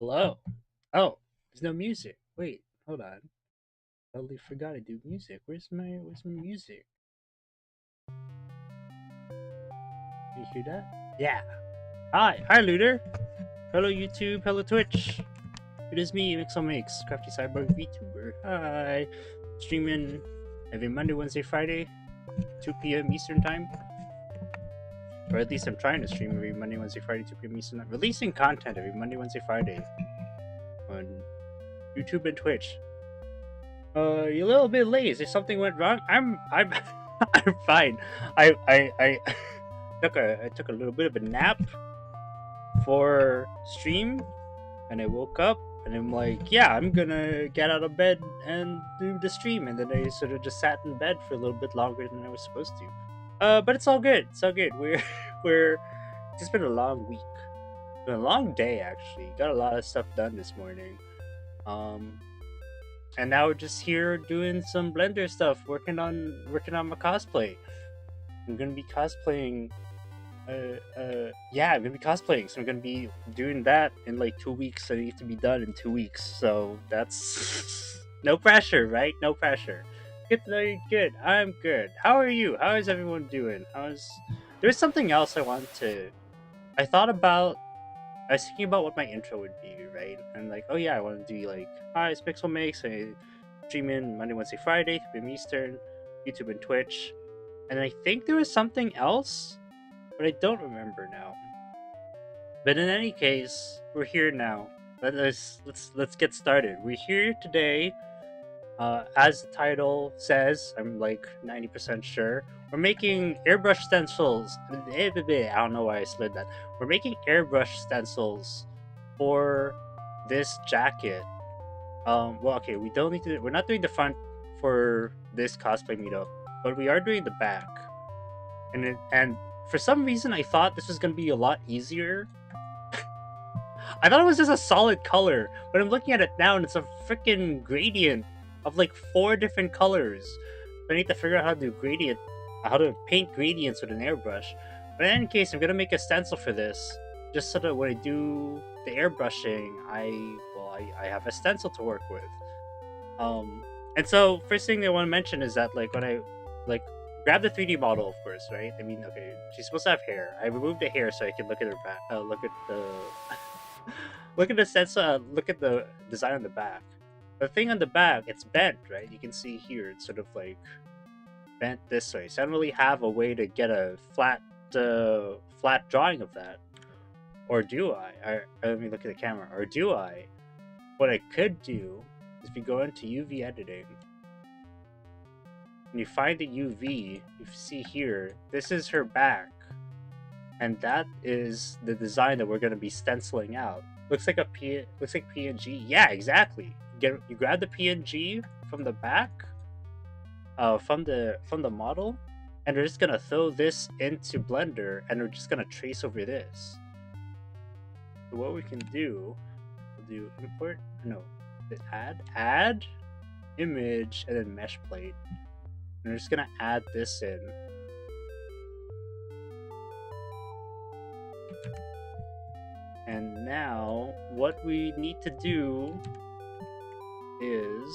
Hello. Oh, there's no music. Wait, hold on. Totally forgot to do music. Where's my music? You hear that? Yeah. Hi, Looter. Hello, YouTube. Hello, Twitch. It is me, Mix Crafty Cyborg VTuber. Hi. Streaming every Monday, Wednesday, Friday, 2 p.m. Eastern Time. Or at least I'm trying to stream every Monday, Wednesday, Friday, 2 p.m. Eastern Time. Releasing content every Monday, Wednesday, Friday on YouTube and Twitch. You're a little bit late. Is there something went wrong? I'm I'm fine. I I took a little bit of a nap for stream, and I woke up and I'm like, yeah, I'm gonna get out of bed and do the stream, and then I sort of just sat in bed for a little bit longer than I was supposed to. But it's all good. It's all good. We're it's just been a long week. It's been a long day actually. Got a lot of stuff done this morning. Um, and now we're just here doing some Blender stuff, working on my cosplay. I'm gonna be cosplaying. Yeah, I'm gonna be cosplaying, so I'm gonna be doing that in like 2 weeks. So I need to be done in 2 weeks. So that's no pressure, right? No pressure. Good to know you're good. I'm good. How are you? How is everyone doing? There's something else I want to. I thought about I was thinking about what my intro would be, right? And like, oh yeah, I want to do like, hi, it's Pixel Makes. I stream in Monday, Wednesday, Friday, 3 p.m. Eastern, YouTube and Twitch. And I think there was something else, but I don't remember now. But in any case, we're here now. Let's get started. We're here today. As the title says, I'm like 90% sure. We're making airbrush stencils. I don't know why I slid that. We're making airbrush stencils for this jacket. Well, okay, we don't need to. We're not doing the front for this cosplay meetup, but we are doing the back. And for some reason, I thought this was gonna be a lot easier. I thought it was just a solid color, but I'm looking at it now and it's a freaking gradient of like 4 different colors. So I need to figure out how to paint gradients with an airbrush. But in any case, I'm gonna make a stencil for this, just so that when I do the airbrushing, I have a stencil to work with. And so first thing I want to mention is that like when I like grab the 3D model, of course, right? I mean, okay, she's supposed to have hair. I removed the hair so I can look at her back. Look at the look at the sense. Look at the design on the back. The thing on the back, it's bent, right? You can see here, it's sort of like bent this way. So I don't really have a way to get a flat drawing of that. Or do I? Let me look at the camera. Or do I? What I could do is if you go into UV editing, and you find the UV, you see here, this is her back. And that is the design that we're going to be stenciling out. Looks like PNG. Yeah, exactly. You grab the PNG from the back, from the model, and we're just gonna throw this into Blender, and we're just gonna trace over this. So what we can do, we'll do import. No, add image, and then mesh plate. And we're just gonna add this in. And now, what we need to do is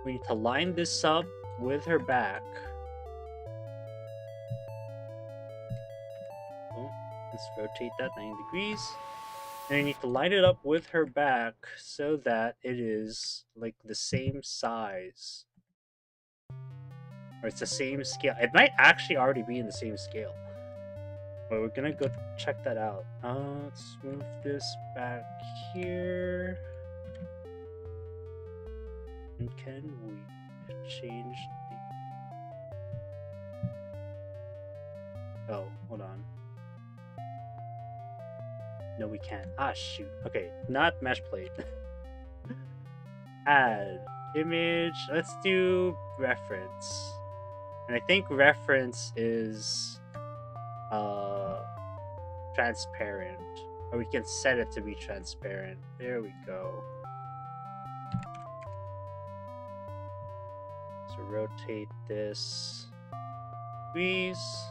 we need to line this up with her back. Oh, let's rotate that 90 degrees. And you need to line it up with her back so that it is like the same size. Or it's the same scale. It might actually already be in the same scale. But we're gonna go check that out. Let's move this back here. And can we change the... Oh, hold on. No, we can't. Ah, shoot. Okay, not mesh plate. Add image. Let's do reference. And I think reference is transparent, or we can set it to be transparent. There we go. So rotate this, squeeze,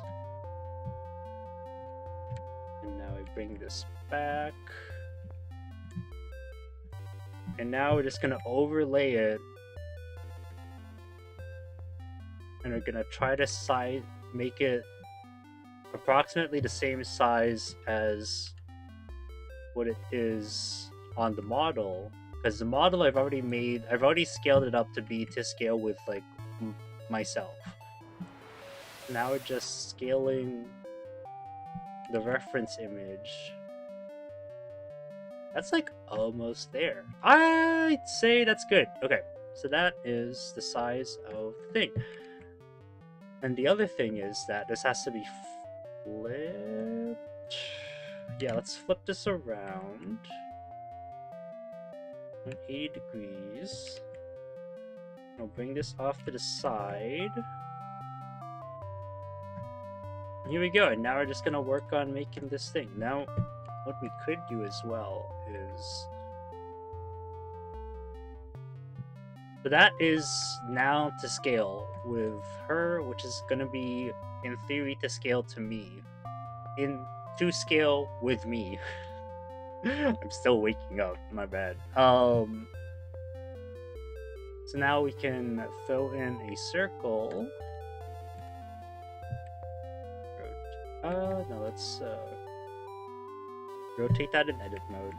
and now I bring this back. And now we're just gonna overlay it. And we're gonna try to make it approximately the same size as what it is on the model. Because the model I've already scaled it up to be to scale with like myself. Now we're just scaling the reference image. That's like almost there. I'd say that's good. Okay, so that is the size of the thing. And the other thing is that this has to be flipped. Yeah, let's flip this around 180 degrees. I'll bring this off to the side. Here we go, and now we're just gonna work on making this thing. Now, what we could do as well is... So that is now to scale with her, which is gonna be, in theory, to scale to me. To scale with me. I'm still waking up, my bad. So now we can fill in a circle. No, let's rotate that in edit mode.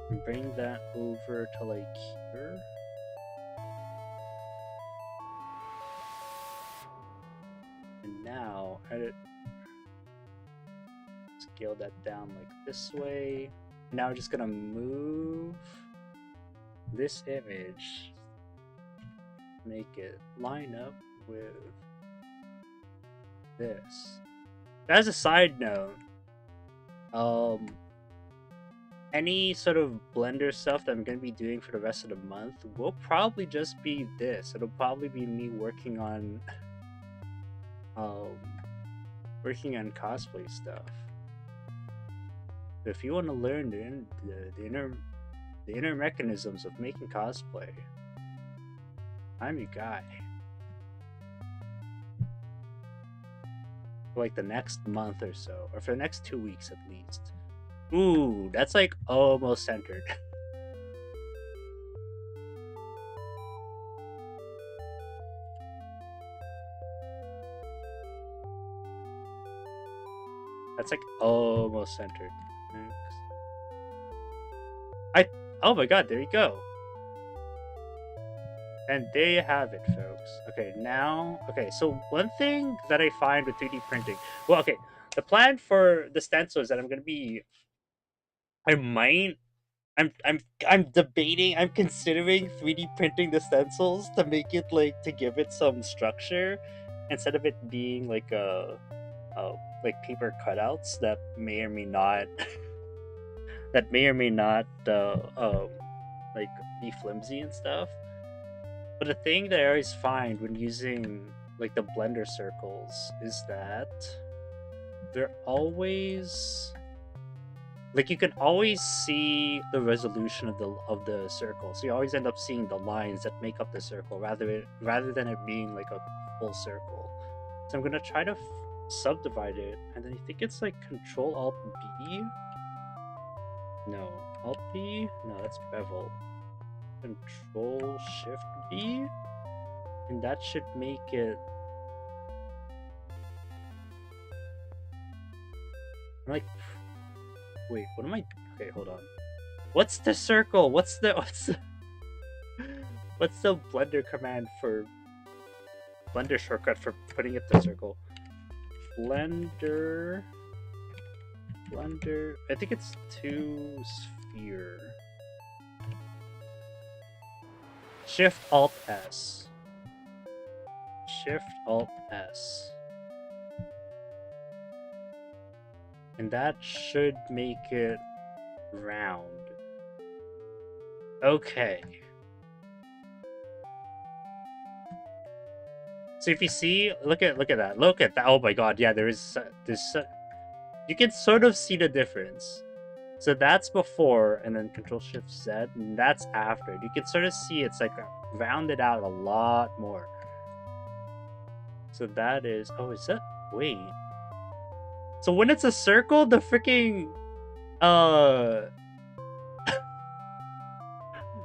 And bring that over to like here. And now edit. Scale that down like this way. Now we're just gonna move this image. Make it line up with this. As a side note, any sort of Blender stuff that I'm going to be doing for the rest of the month will probably just be this. It'll probably be me working on cosplay stuff. If you want to learn the inner mechanisms of making cosplay, I'm your guy. For like the next month or so, or for the next 2 weeks at least. Ooh, that's like almost centered. That's like almost centered. Oh my god, there you go. And there you have it, folks. Okay, so one thing that I find with 3D printing, well, okay, the plan for the stencils that I'm debating, I'm considering 3D printing the stencils to make it to give it some structure instead of it being like like paper cutouts that may or may not like be flimsy and stuff. But the thing that I always find when using like the Blender circles is that they're always you can always see the resolution of the circle. So you always end up seeing the lines that make up the circle rather than it being like a full circle. So I'm gonna try to subdivide it, and then I think it's like Control Alt B. No, Alt B. No, that's bevel. Control Shift B, and that should make it wait, what am I? Okay, hold on. What's the circle? What's the Blender command for Blender shortcut for putting it to circle? Blender. I think it's to sphere. Shift Alt S. Shift Alt S. And that should make it round. Okay. So if you see, look at that. Look at that. Oh my god, yeah, there is this. You can sort of see the difference. So that's before, and then Control Shift Z, and that's after. You can sort of see it's like rounded out a lot more. So that is... Oh, is that... Wait. So when it's a circle, the freaking...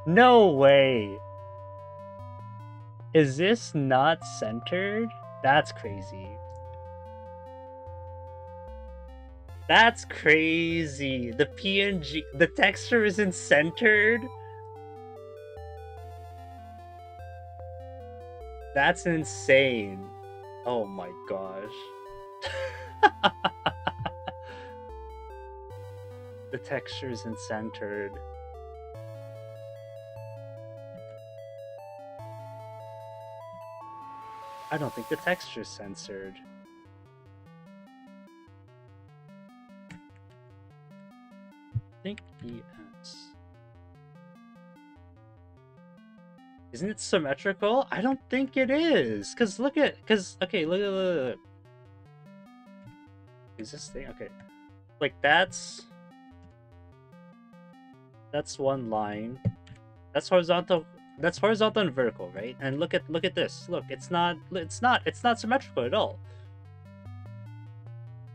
No way. Is this not centered? That's crazy. That's crazy. The PNG... The texture isn't centered? That's insane. Oh my gosh. The texture isn't centered. I don't think the texture is censored. I think ES. Isn't it symmetrical? I don't think it is. Cause look at, okay, look. Is this thing okay? Like that's one line. That's horizontal. That's horizontal and vertical, right? And look at this. Look, it's not symmetrical at all.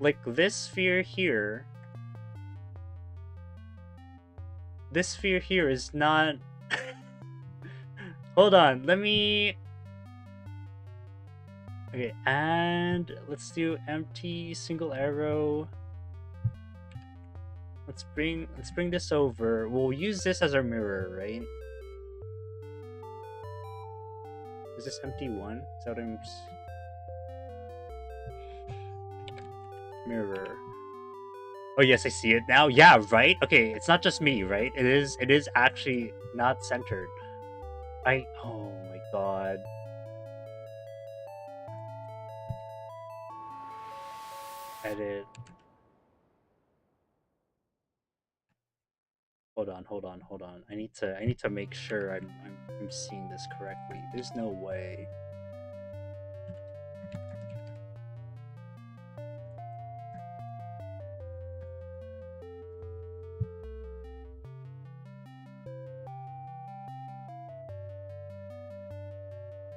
Like this sphere here. This sphere here is not. Hold on, let me. Okay, and let's do empty single arrow. Let's bring this over. We'll use this as our mirror, right? Is this empty one? Is that what I'm... Mirror. Oh yes, I see it now. Yeah, right? Okay, it's not just me, right? It is actually not centered. Oh my god. Edit. Hold on. I need to make sure I'm seeing this correctly. There's no way.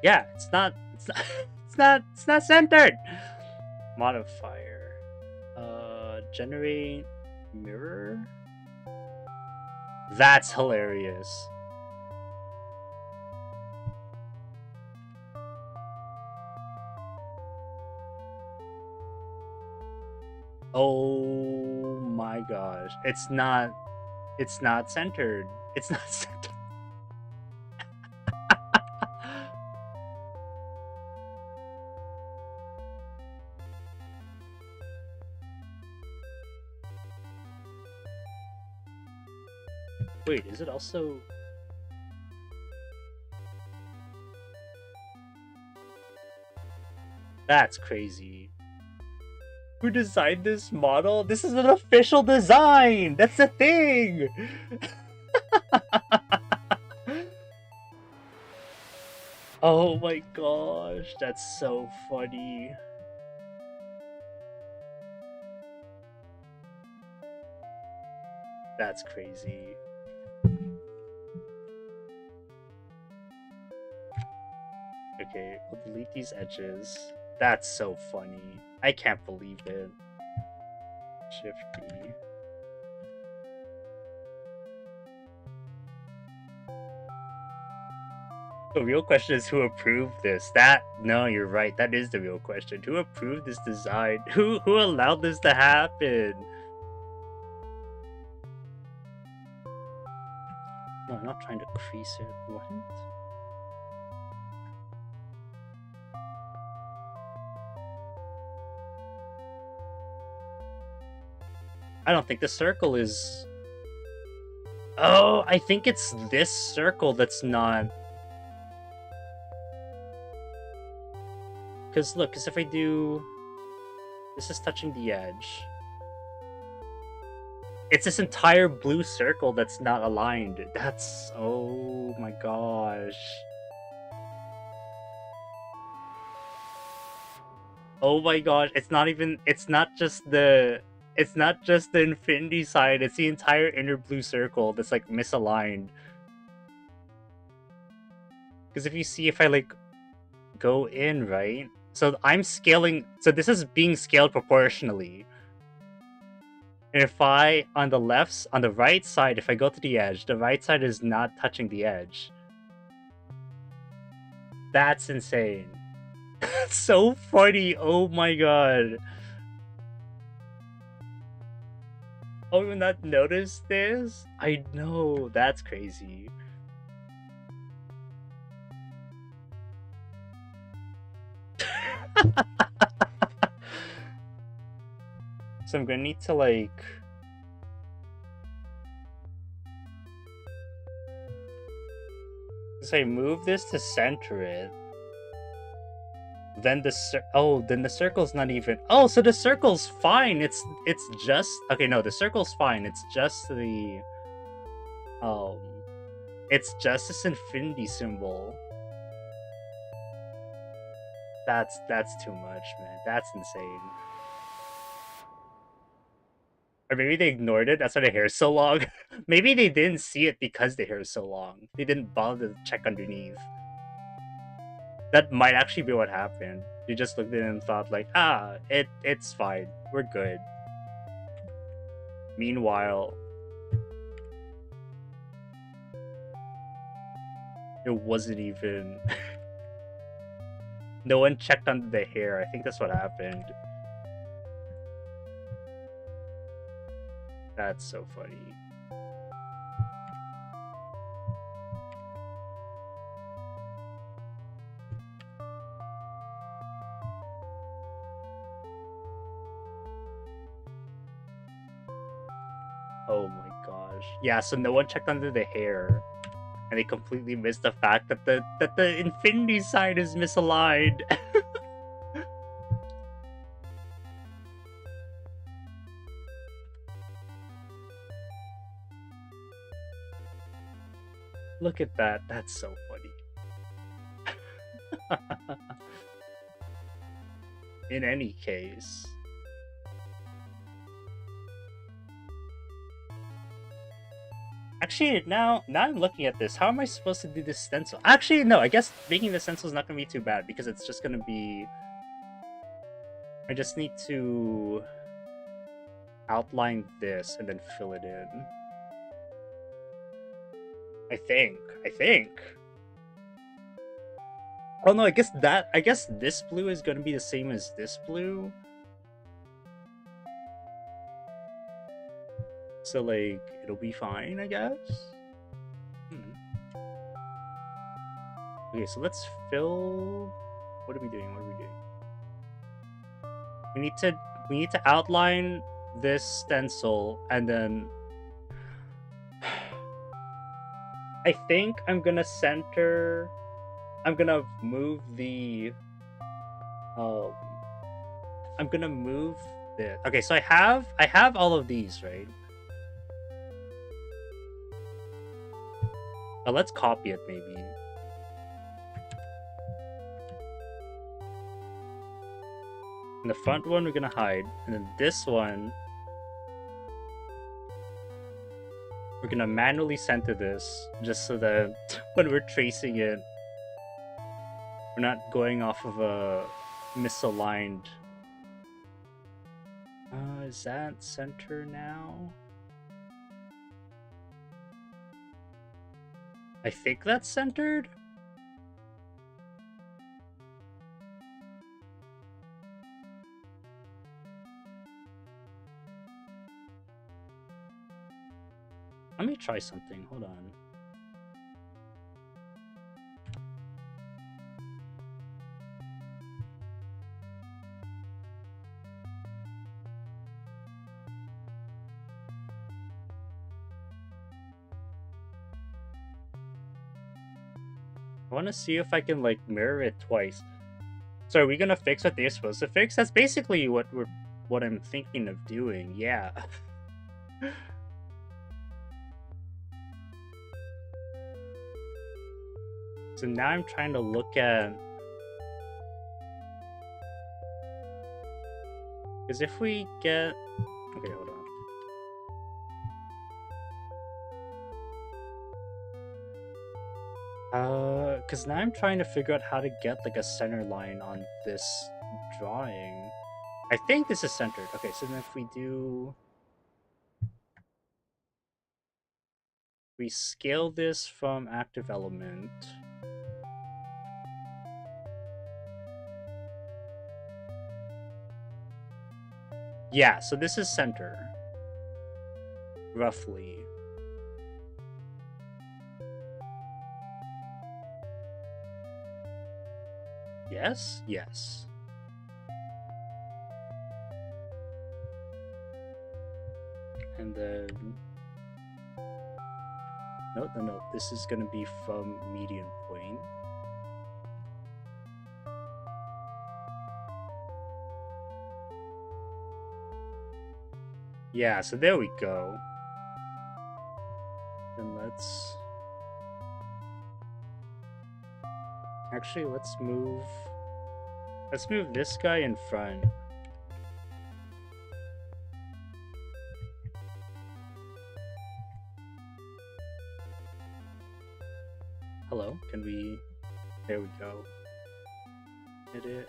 Yeah, it's not centered. Modifier. Generate mirror. That's hilarious. Oh my gosh. It's not centered. It's not centered. Wait, is it also... That's crazy. Who designed this model? This is an official design! That's the thing! Oh my gosh, that's so funny. That's crazy. Okay, we'll delete these edges. That's so funny. I can't believe it. Shift B. The real question is who approved this? No, you're right. That is the real question. Who approved this design? Who allowed this to happen? No, I'm not trying to crease it. What? I don't think the circle is... Oh, I think it's this circle that's not... Because look, because if I do... This is touching the edge. It's this entire blue circle that's not aligned. That's... Oh my gosh. Oh my gosh, it's not even... It's not just the infinity side, it's the entire inner blue circle that's like misaligned. Because if you see, if I like go in, right? So I'm scaling, so this is being scaled proportionally. And if I, on the right side, if I go to the edge, the right side is not touching the edge. That's insane. That's so funny. Oh my god. Oh, you not noticed this? I know, that's crazy. So I'm gonna need to like... So I move this to center it. Then then the circle's not even... Oh, so the circle's fine. It's just... Okay, no, the circle's fine. It's just the... It's just this infinity symbol. That's too much, man. That's insane. Or maybe they ignored it. That's why the hair is so long. Maybe they didn't see it because the hair is so long. They didn't bother to check underneath. That might actually be what happened. They just looked at it and thought like, it's fine. We're good. Meanwhile, it wasn't even... No one checked under the hair. I think that's what happened. That's so funny. Oh my gosh. Yeah, so no one checked under the hair. And they completely missed the fact that the infinity sign is misaligned. Look at that. That's so funny. In any case. Actually, now I'm looking at this. How am I supposed to do this stencil? Actually, no. I guess making the stencil is not going to be too bad because it's just going to be... I just need to outline this and then fill it in. I think. Oh no, I guess this blue is going to be the same as this blue. So, like, it'll be fine, I guess? Okay, so let's fill... What are we doing? We need to outline this stencil, and then... I think I'm gonna center... I'm gonna move the... I'm gonna move the... Okay, so I have all of these, right? Let's copy it, maybe. And the front one we're gonna hide, and then this one we're gonna manually center this, just so that when we're tracing it, we're not going off of a misaligned... is that center now? I think that's centered? Let me try something. Hold on. I want to see if I can like mirror it twice. So are we gonna fix what they're supposed to fix? That's basically what I'm thinking of doing. Yeah. So now I'm trying to look at... Because if we get... Okay, hold on. because now I'm trying to figure out how to get like a center line on this drawing. I think this is centered. Okay, so then if we scale this from active element. Yeah, so this is center. Roughly. Yes? Yes. And then... No. This is gonna be from median point. Yeah, so there we go. Then let's... Actually, let's move this guy in front. Hello, can we... There we go. Hit it.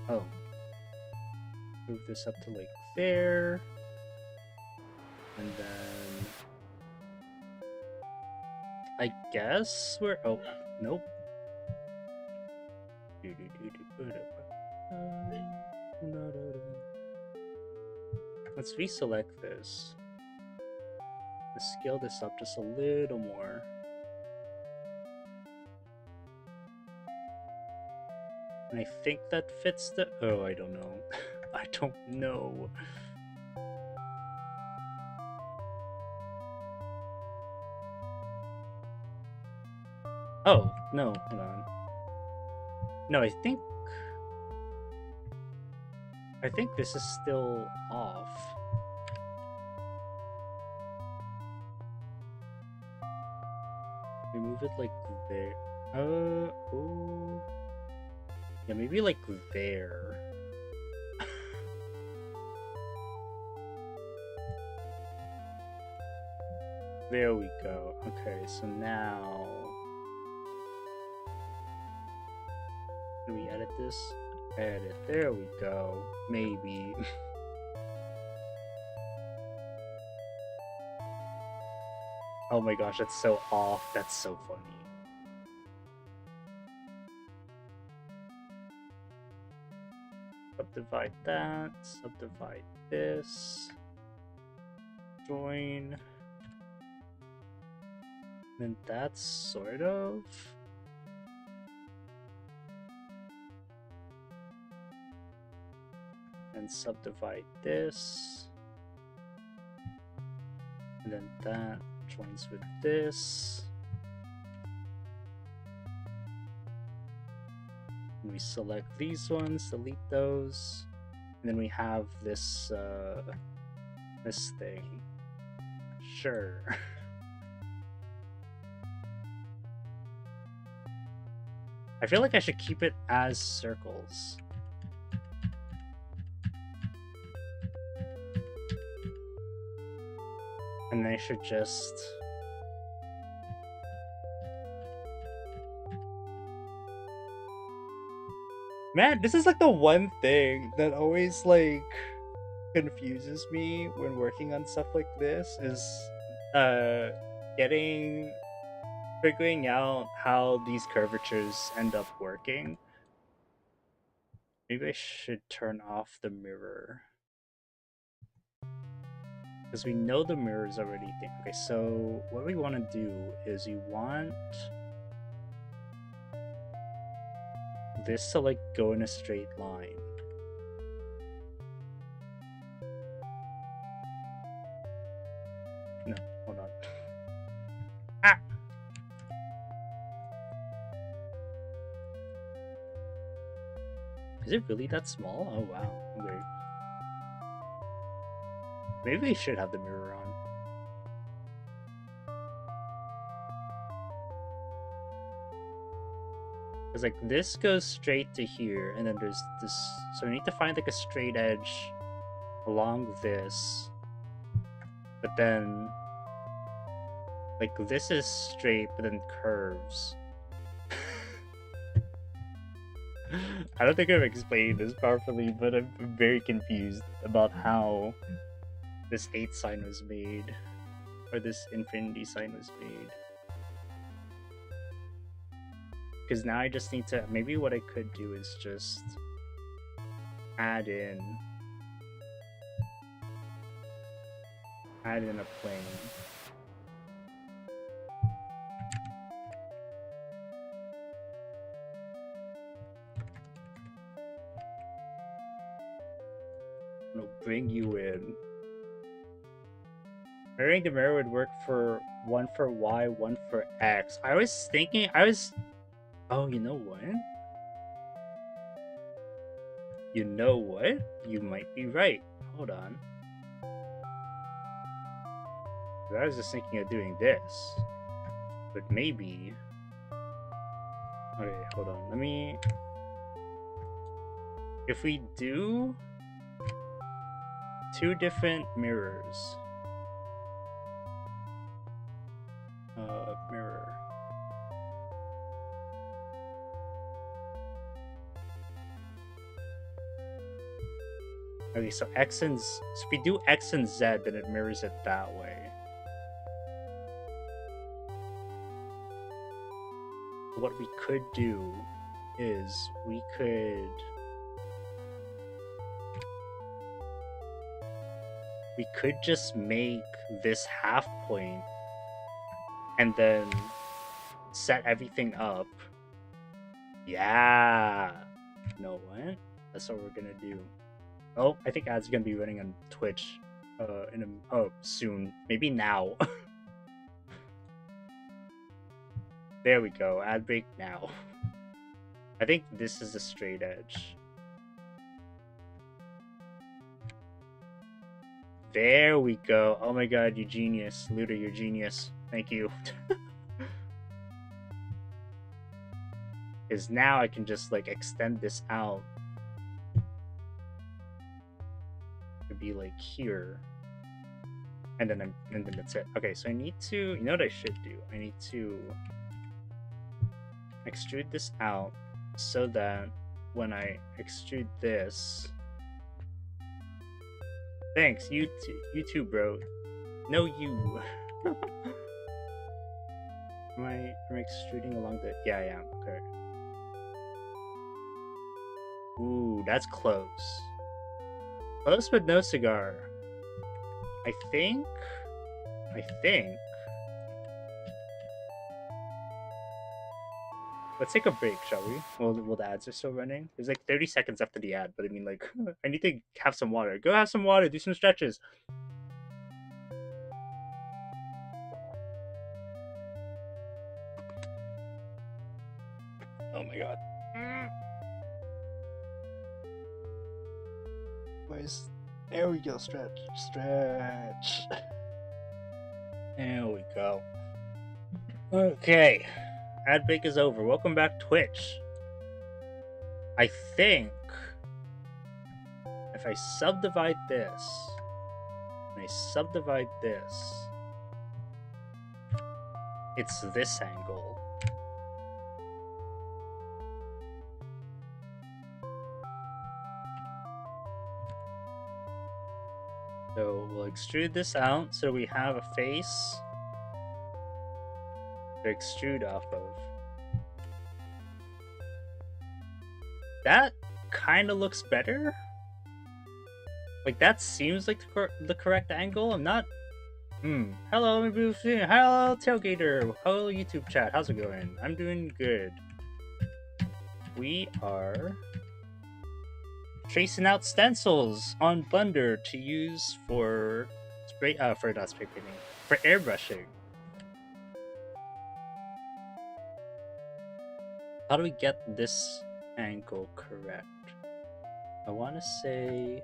Oh. Move this up to like there. And then... I guess we're... Oh, nope. Let's reselect this. Let's scale this up just a little more. And I think that fits the... Oh, I don't know. I don't know. Oh, no, hold on. No, I think this is still off. We move it like there. Oh. Yeah, maybe like there. There we go. Okay, so now... Can we edit this? Edit. There we go. Maybe. Oh my gosh, that's so off. That's so funny. Subdivide that. Subdivide this. Join. And that's sort of... And subdivide this. And then that joins with this. And we select these ones, delete those. And then we have this this thing. Sure. I feel like I should keep it as circles. And I should just... Man, this is like the one thing that always like confuses me when working on stuff like this is figuring out how these curvatures end up working. Maybe I should turn off the mirror. Because we know the mirror is already there. Okay, so what we want to do is we want this to like go in a straight line. No, hold on. Ah! Is it really that small? Oh wow. Okay. Maybe we should have the mirror on. Because like this goes straight to here, and then there's this. So we need to find like a straight edge along this. But then, like, this is straight, but then curves. I don't think I've explained this properly, but I'm very confused about how this 8 sign was made, or this infinity sign was made. Because now I just need to, maybe what I could do is just add in a plane. It'll bring you in. Mirroring the mirror would work for one for Y, one for X. I was thinking, oh, you know what? You know what? You might be right. Hold on. I was just thinking of doing this. But maybe... Okay, hold on. Let me... If we do 2 different mirrors... mirror... Okay, so X and Z... So if we do X and Z, then it mirrors it that way. What we could do is we could just make this half point and then set everything up. Yeah. You know what? That's what we're gonna do. Oh, I think ads are gonna be running on Twitch soon. Maybe now. There we go. Ad break now. I think this is the straight edge. There we go. Oh my god, you genius. Looter, you're genius. Thank you. Because now I can just like extend this out to be like here. And then that's it. Okay, so I need to, you know what I should do? I need to extrude this out so that when I extrude this, thanks, you too, bro. No, you. am I extruding along the? Yeah, I am. Okay. Ooh, that's close. Close, but no cigar. I think. Let's take a break, shall we? Well, the ads are still running. There's like 30 seconds after the ad, but I mean, like, I need to have some water. Go have some water, do some stretches. Oh my god. There we go, stretch. There we go. Okay. Ad break is over. Welcome back, Twitch. I think if I subdivide this, and I subdivide this, it's this angle. So we'll extrude this out so we have a face to extrude off of. That kind of looks better. Like, that seems like the correct angle. I'm not... Hello, hello, Tailgater. Hello, YouTube chat. How's it going? I'm doing good. We are tracing out stencils on Blender to use for for airbrushing. How do we get this angle correct? I want to say...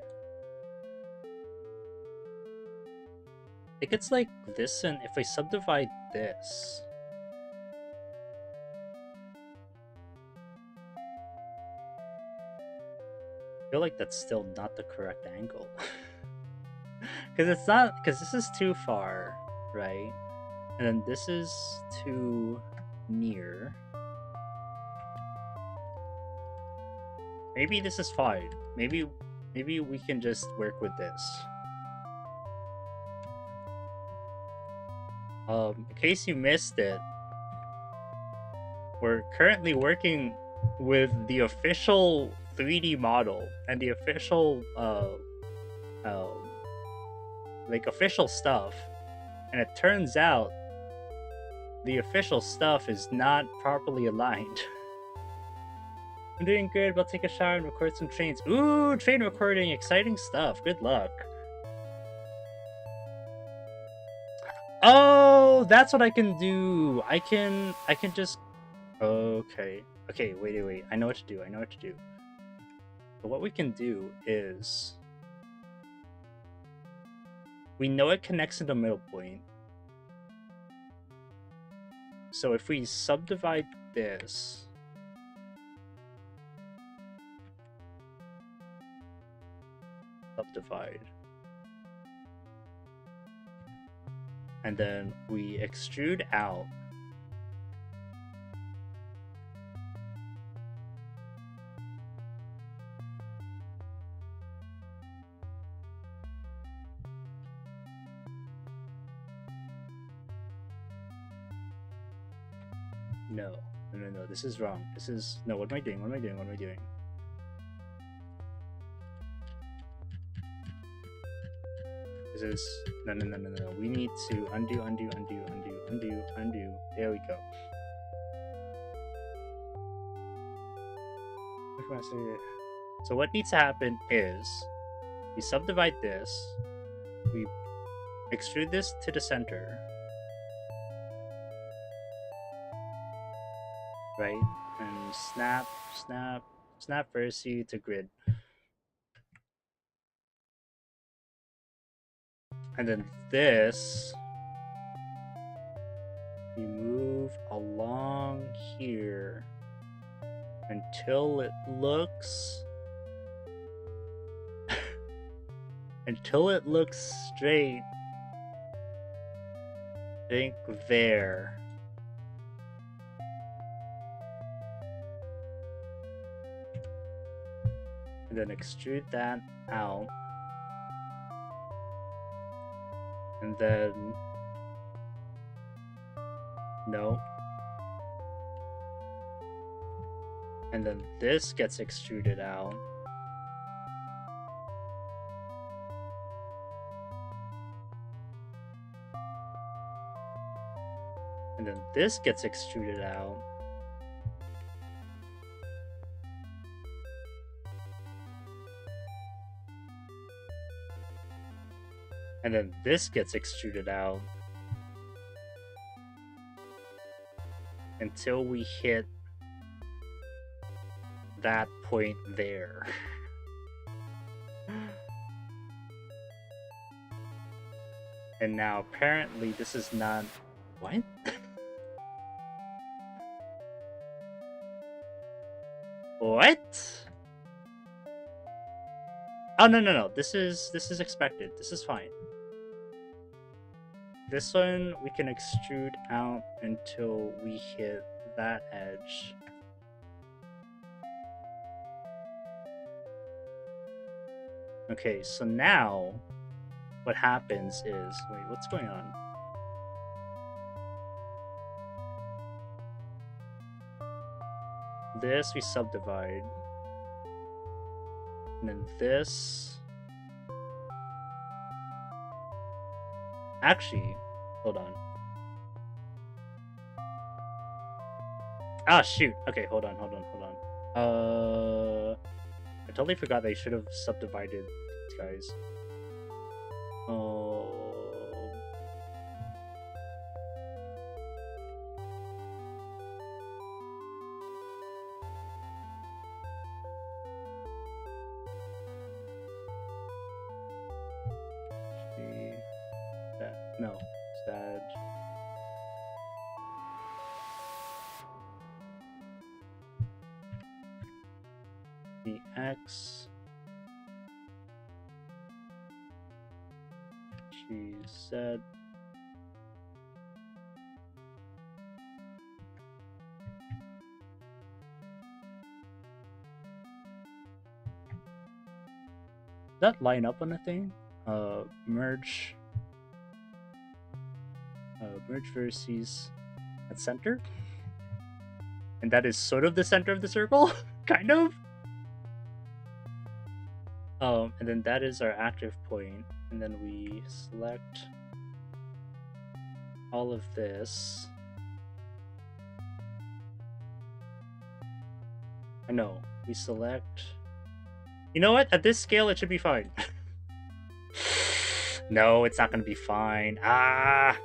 I think it's like this, and if I subdivide this... I feel like that's still not the correct angle. Because it's not, because this is too far, right? And then this is too near. Maybe this is fine. Maybe we can just work with this. In case you missed it, we're currently working with the official 3D model and the official like official stuff, and it turns out the official stuff is not properly aligned. I'm doing good, but I'll take a shower and record some trains. Ooh, train recording, exciting stuff. Good luck. Oh, that's what I can do. I can just... Okay. Okay, wait. I know what to do. So what we can do is... We know it connects to the middle point. So if we subdivide this... Subdivide. And then we extrude out. No, this is wrong. This is... No, what am I doing? This is... No. We need to undo. There we go. So what needs to happen is we subdivide this, we extrude this to the center, right? And snap versi to grid. And then this, we move along here until it looks straight. Think there. And then extrude that out. And then... No. And then this gets extruded out. And then this gets extruded out. And then this gets extruded out. Until we hit that point there. And now apparently this is not... What? What? Oh, no. This is expected. This is fine. This one we can extrude out until we hit that edge. Okay, so now what happens is... Wait, what's going on? This we subdivide. And then this... Actually, hold on. Ah, shoot. Okay, hold on. I totally forgot they should have subdivided these guys. Oh. No, sad. The X. Z. That line up on a thing? Merge vertices at center, and that is sort of the center of the circle, kind of. And then that is our active point, and then we select all of this. I know, we select. You know what? At this scale, it should be fine. No, it's not gonna be fine. Ah!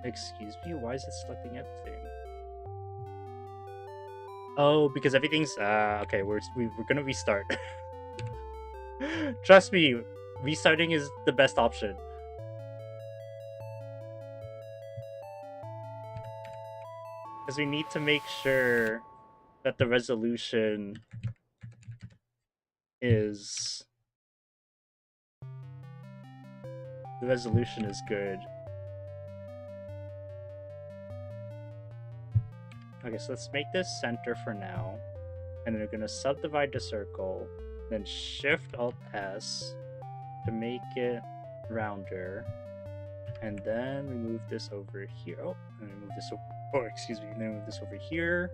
Excuse me, why is it selecting everything? Oh, because everything's okay. We're gonna restart. Trust me, restarting is the best option. Because we need to make sure that the resolution is good. Okay, so let's make this center for now, and then we're gonna subdivide the circle, then Shift Alt S to make it rounder, and then we move this over here. Oh, and we move this over. Oh, excuse me. And then move this over here,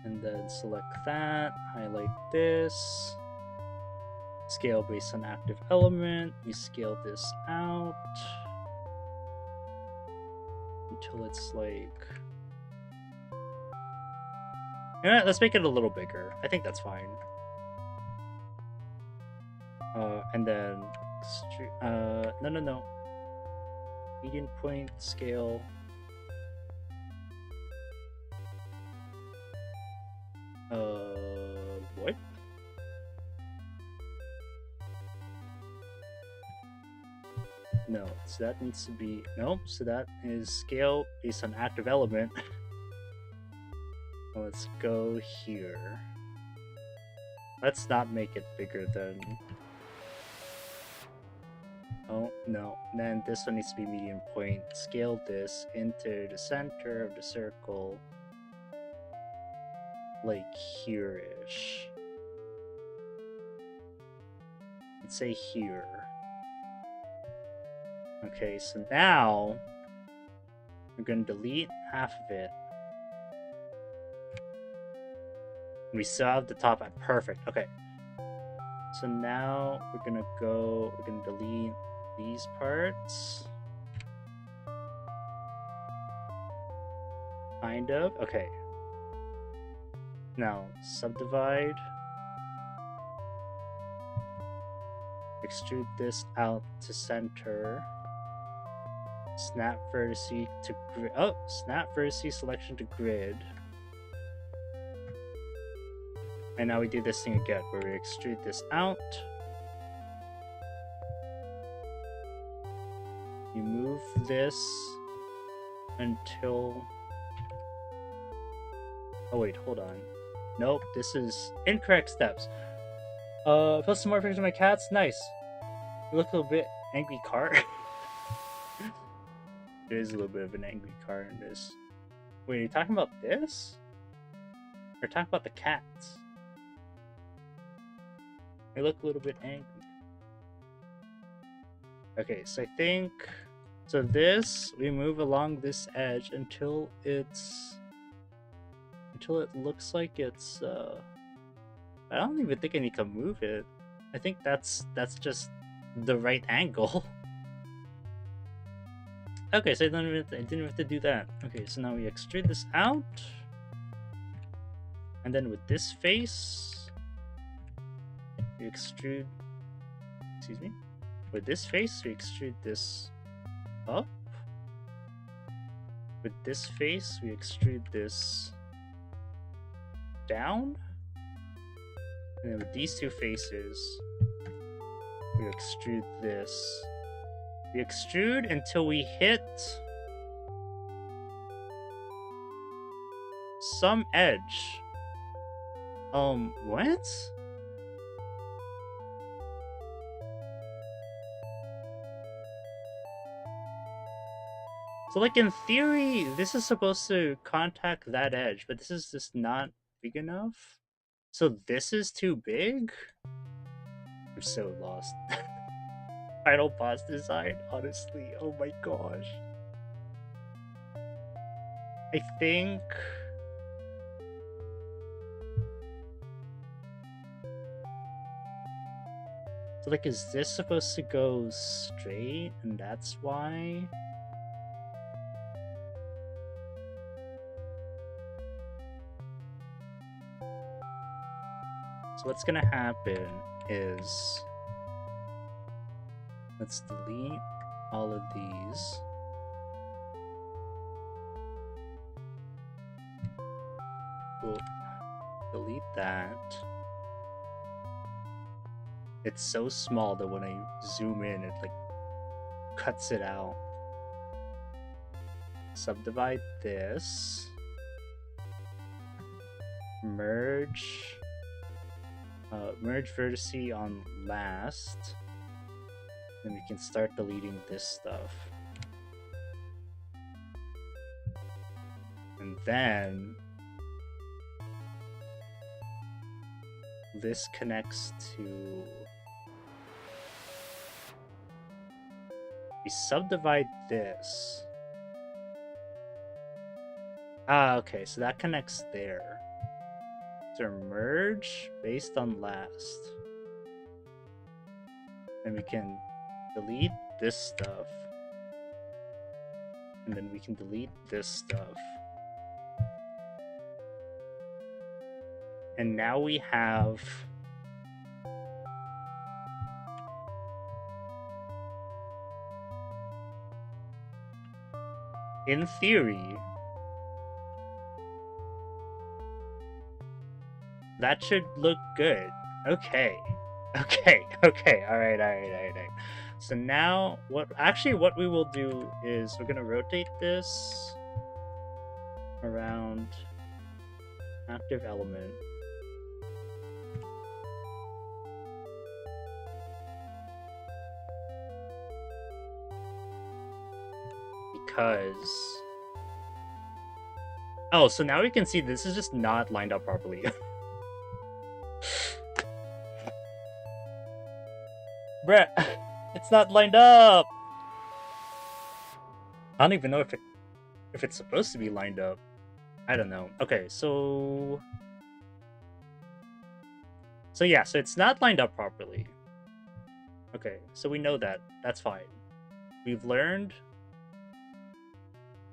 and then select that. Highlight this. Scale based on active element. We scale this out until it's like, yeah, let's make it a little bigger. I think that's fine. And then no, median point scale. What? No, so that needs to be, nope, so that is scale based on active element. Let's go here. Let's not make it bigger than, oh no, then this one needs to be median point. Scale this into the center of the circle, like here-ish. Let's say here. Okay, so now we're going to delete half of it. We still have the top at perfect. Okay. So now we're going to delete these parts. Kind of. Okay. Now subdivide. Extrude this out to center. Snap vertices to grid. Oh, snap vertices selection to grid. And now we do this thing again, where we extrude this out. You move this until. Oh wait, hold on. Nope, this is incorrect steps. Post some more pictures of my cats. Nice. You look a little bit angry car. There is a little bit of an angry car in this. Wait, are you talking about this? Or talking about the cats? They look a little bit angry. Okay, so I think, so this, we move along this edge until it looks like it's, I don't even think I need to move it. I think that's just the right angle. Okay, so I didn't have to do that. Okay, so now we extrude this out. And then with this face, we extrude, excuse me. With this face, we extrude this up. With this face, we extrude this down. And then with these two faces, we extrude this. We extrude until we hit some edge. What? So like in theory, this is supposed to contact that edge, but this is just not big enough. So this is too big? I'm so lost. Final boss design, honestly. Oh my gosh. I think... So like, is this supposed to go straight and that's why? So what's gonna happen is... Let's delete all of these. We'll delete that. It's so small that when I zoom in, it like cuts it out. Subdivide this. Merge. Merge vertice on last. Then we can start deleting this stuff. And then this connects to... We subdivide this. Ah, okay, so that connects there. So merge based on last. And we can delete this stuff. And then we can delete this stuff. And now we have... In theory, that should look good. Okay. Alright. So now, what we will do is we're gonna rotate this around active element. Because... Oh, so now we can see this is just not lined up properly. Bruh, it's not lined up! I don't even know if it's supposed to be lined up. I don't know. Okay, so yeah, so it's not lined up properly. Okay, so we know that. That's fine. We've learned.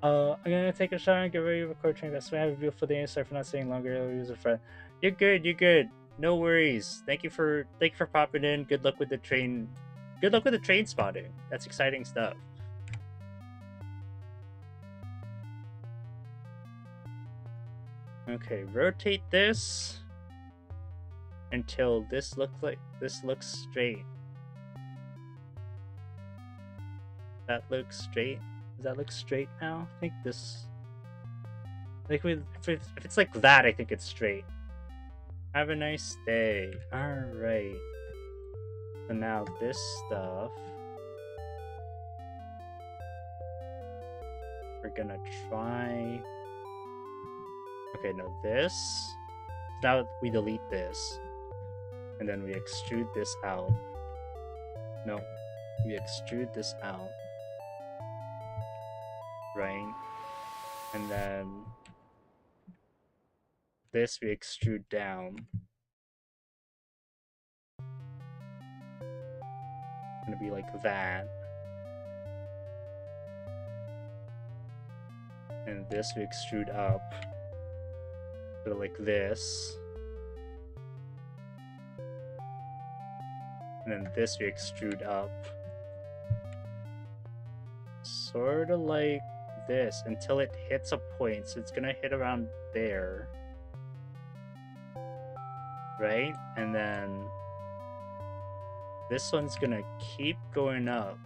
I'm gonna take a shower and get ready to record train. That's why I have a beautiful day. Sorry for not saying longer. User friend. You're good. No worries. Thank you for popping in. Good luck with the train. Good luck with the train spotting. That's exciting stuff. Okay, rotate this until this looks straight. That looks straight. Does that look straight now? I think this... Like if it's like that, I think it's straight. Have a nice day. Alright. So now this stuff... We're gonna try... Okay, no, this... Now we delete this. And then we extrude this out. No. We extrude this out. Right? And then this we extrude down. It's gonna be like that. And this we extrude up. So like this. And then this we extrude up. Sort of like this until it hits a point. So it's gonna hit around there. Right? And then this one's gonna keep going up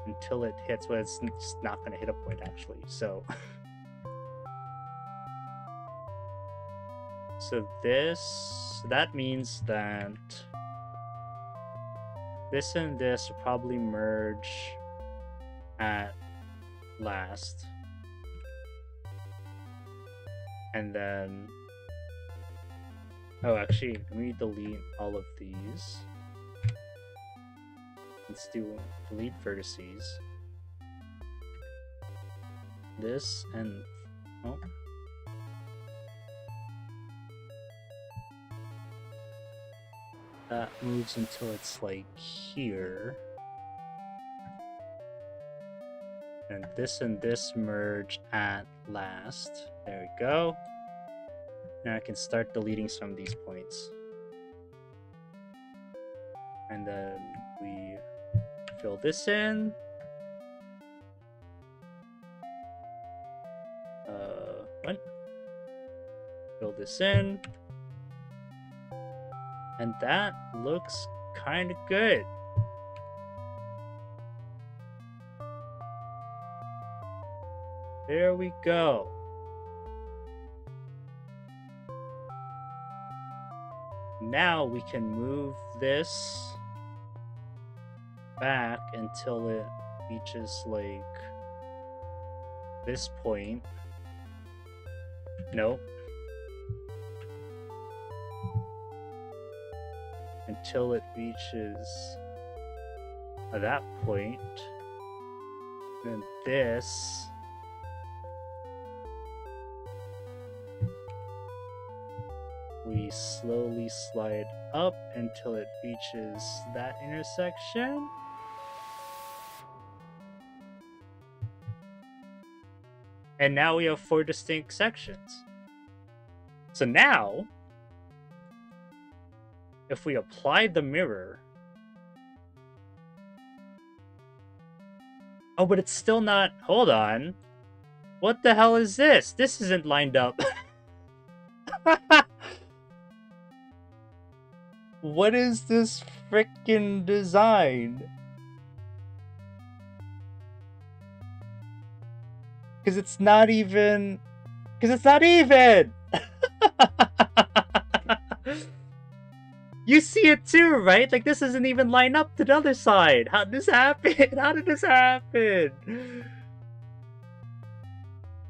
until it hits, well, it's just not gonna hit a point actually. So that means that this and this will probably merge at last. And then... Oh, actually, let me delete all of these. Let's do delete vertices. This and... Oh. That moves until it's like here. And this merge at last. There we go. Now I can start deleting some of these points. And then we fill this in. What? Fill this in. And that looks kind of good. There we go. Now we can move this back until it reaches like this point. Nope. Until it reaches that point. And this we slowly slide up until it reaches that intersection. And now we have 4 distinct sections. So now, if we apply the mirror... Oh, but it's still not... Hold on. What the hell is this? This isn't lined up. What is this frickin' design? Because it's not even... Because it's not even! You see it too, right? Like, this doesn't even line up to the other side. How did this happen? How did this happen?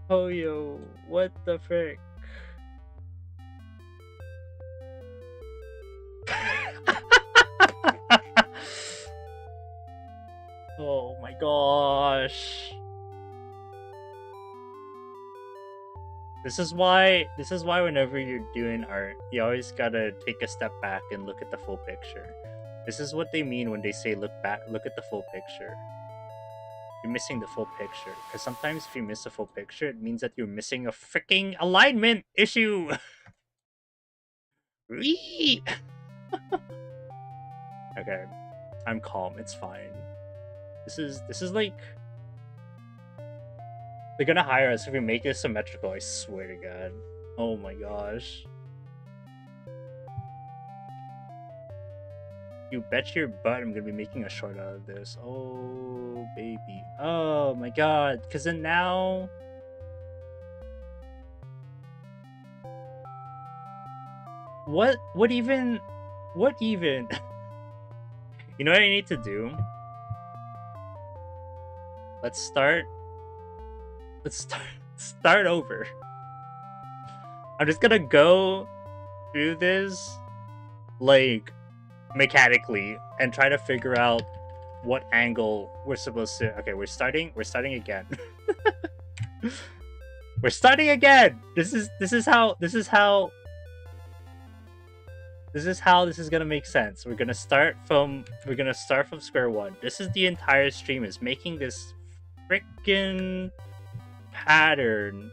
Oh, yo. What the frick? Oh my gosh. This is why whenever you're doing art, you always gotta take a step back and look at the full picture. This is what they mean when they say look back, look at the full picture. You're missing the full picture. Because sometimes if you miss a full picture, it means that you're missing a freaking alignment issue. Okay. I'm calm, it's fine. This is like... They're gonna hire us if we make it symmetrical, I swear to God. Oh my gosh. You bet your butt I'm gonna be making a short out of this. Oh, baby. Oh my God. Because then now... What even? You know what I need to do? Let's start over. I'm just gonna go through this like mechanically and try to figure out what angle we're supposed to... Okay, we're starting again. We're starting again. This is how this is gonna make sense. We're gonna start from square one. This is the entire stream, is making this freaking pattern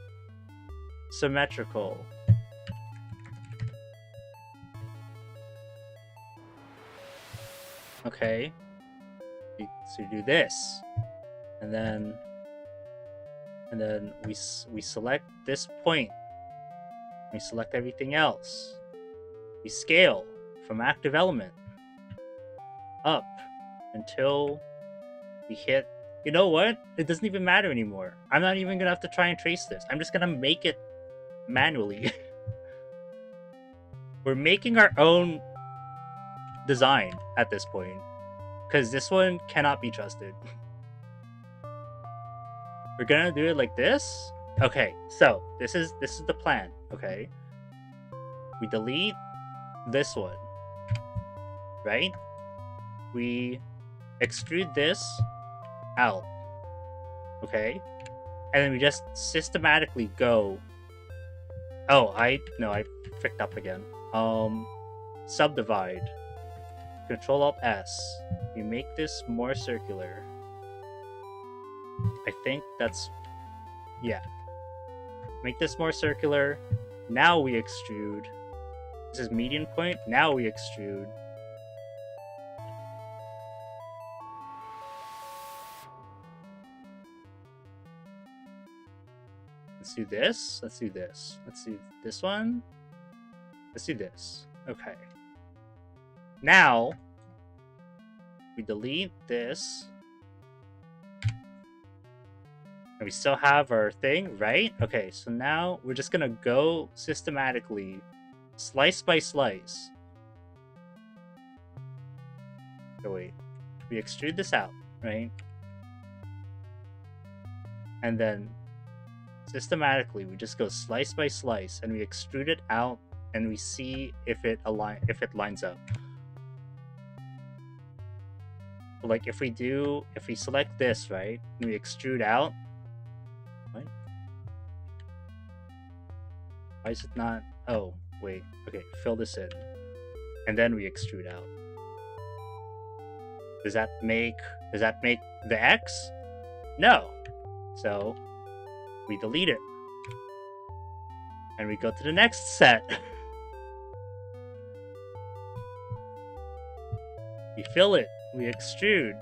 symmetrical. Okay, so you do this, and then we select this point. We select everything else. We scale from active element up until we hit... You know what? It doesn't even matter anymore. I'm not even gonna have to try and trace this. I'm just gonna make it manually. We're making our own design at this point, because this one cannot be trusted. We're gonna do it like this. Okay, so this is the plan. Okay, we delete this one, right? We extrude this out. Okay, and then we just systematically go. Oh, I fricked up again. Subdivide. Control Alt S. We make this more circular. I think that's, yeah. Make this more circular. Now we extrude. This is median point. Now we extrude. Let's do this. Let's do this. Let's do this one. Let's do this. Okay. Now, we delete this. And we still have our thing, right? Okay, so now we're just gonna go systematically, slice by slice. Oh, wait. We extrude this out, right? And then systematically, we just go slice by slice, and we extrude it out, and we see if it lines up. So like if we select this, right, and we extrude out. What? Why is it not? Oh, wait. Okay, fill this in, and then we extrude out. Does that make the X? No. So we delete it. And we go to the next set. We fill it. We extrude.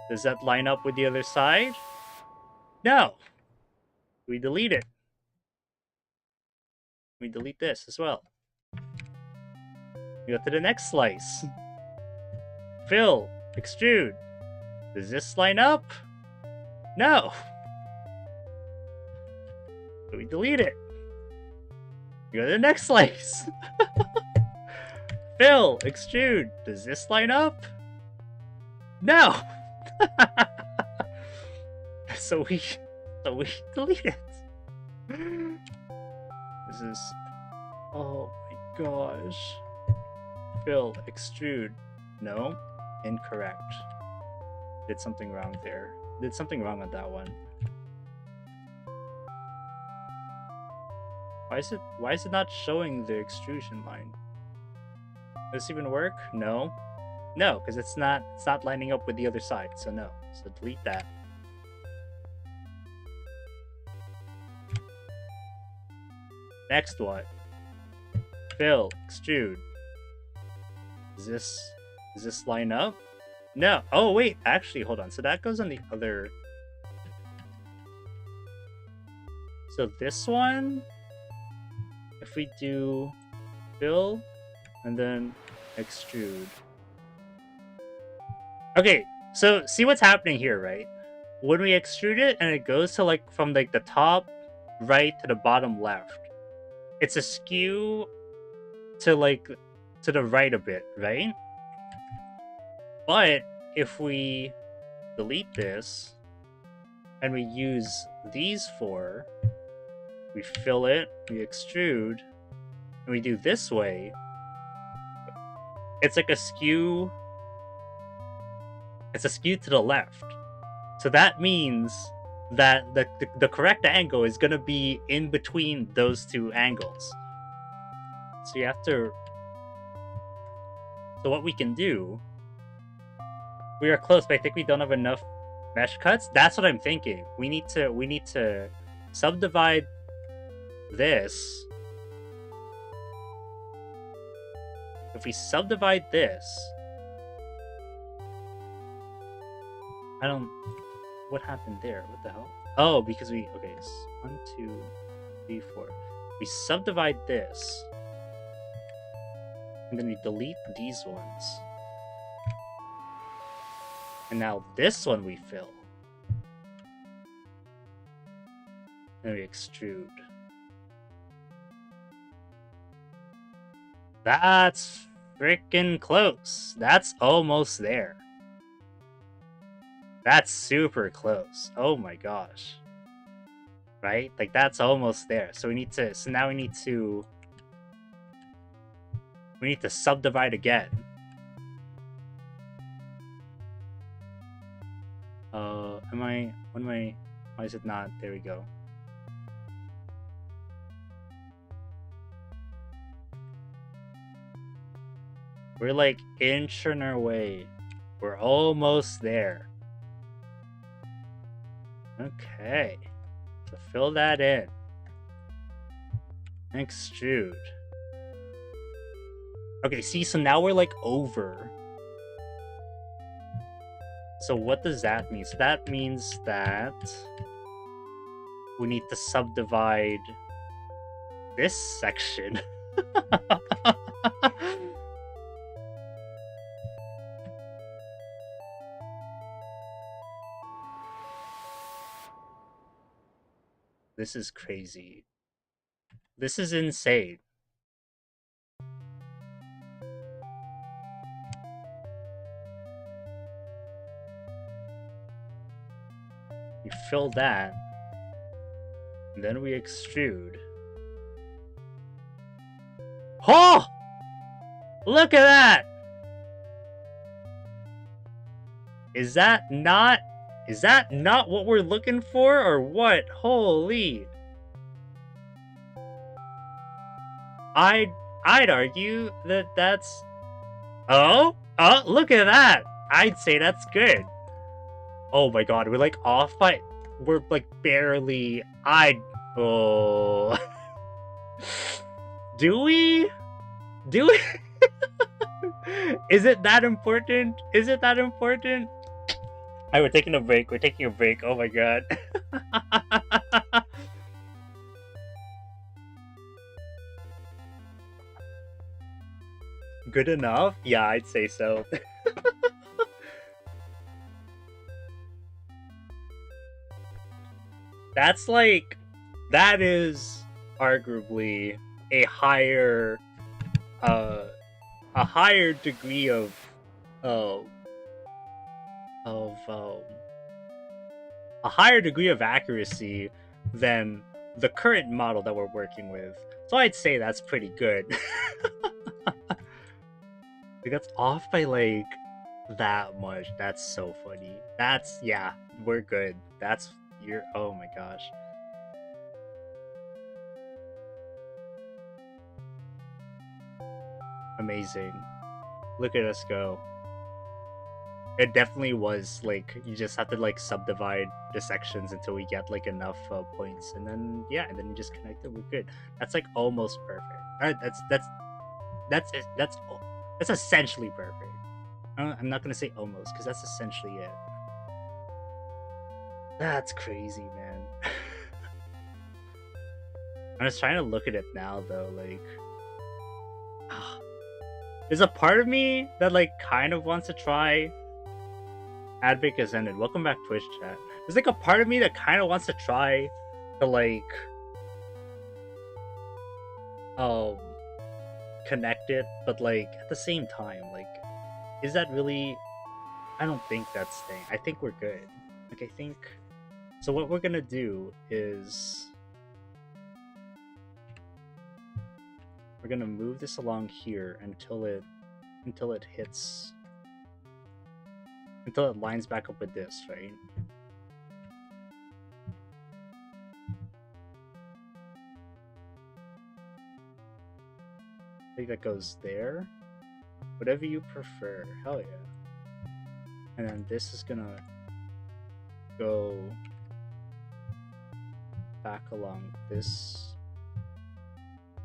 Does that line up with the other side? No. We delete it. We delete this as well. We go to the next slice. Fill. Extrude. Does this line up? No. So we delete it. We go to the next slice. Fill. Extrude. Does this line up? No. So we delete it. This is, oh my gosh. Fill. Extrude. No. Incorrect. Did something wrong there. Did something wrong on that one. Why is it not showing the extrusion line? Does this even work? No. No, because it's not lining up with the other side, so no. So delete that. Next one. Fill, extrude. Does this line up? No. Oh wait, actually hold on. So that goes on the other. So this one, if we do fill and then extrude. Okay, so see what's happening here, right? When we extrude it and it goes to like from like the top right to the bottom left, it's askew to like to the right a bit, right? But if we delete this and we use these four, we fill it, we extrude, and we do this way, it's like askew. It's askew to the left. So that means that the correct angle is going to be in between those two angles. So you have to... So what we can do... We are close, but I think we don't have enough mesh cuts. That's what I'm thinking. We need to subdivide this. If we subdivide this... I don't... What happened there? What the hell? Oh, because we... Okay, so 1, 2, 3, 4. We subdivide this. And then we delete these ones. And now this one we fill. And we extrude. That's freaking close. That's almost there. That's super close. Oh my gosh. Right? Like that's almost there. So we need to now we need to subdivide again. Why is it not? There we go. We're like inching our way. We're almost there. Okay. So fill that in. Extrude. Okay, see, so now we're like over. So what does that mean? So that means that we need to subdivide this section. This is crazy. This is insane. We fill that, and then we extrude. Oh! Look at that! Is that not what we're looking for, or what? Holy! I'd argue that that's... Oh, look at that! I'd say that's good. Oh my god, we're like off by... We're like barely... Oh... Do we? Is it that important? Is it that important? Alright, we're taking a break. We're taking a break. Oh my god. Good enough? Yeah, I'd say so. That's like... That is arguably a higher degree of a higher degree of accuracy than the current model that we're working with. So I'd say that's pretty good. Like, that's off by like that much. That's so funny. That's, yeah, we're good. That's, oh my gosh. Amazing. Look at us go. It definitely was like, you just have to like subdivide the sections until we get like enough points, and then yeah, and then you just connect it. We're good. That's like almost perfect. That's essentially perfect. I'm not gonna say almost, because that's essentially it. That's crazy, man. I'm just trying to look at it now though, like... There's a part of me that like kind of wants to try... Advic has ended. Welcome back, Twitch chat. There's like a part of me that kind of wants to try to like... connect it, but like at the same time, like, is that really... I don't think that's thing. I think we're good. Like, I think... So what we're gonna do is... We're gonna move this along here until it hits... Until it lines back up with this, right? I think that goes there. Whatever you prefer. Hell yeah. And then this is gonna go back along this,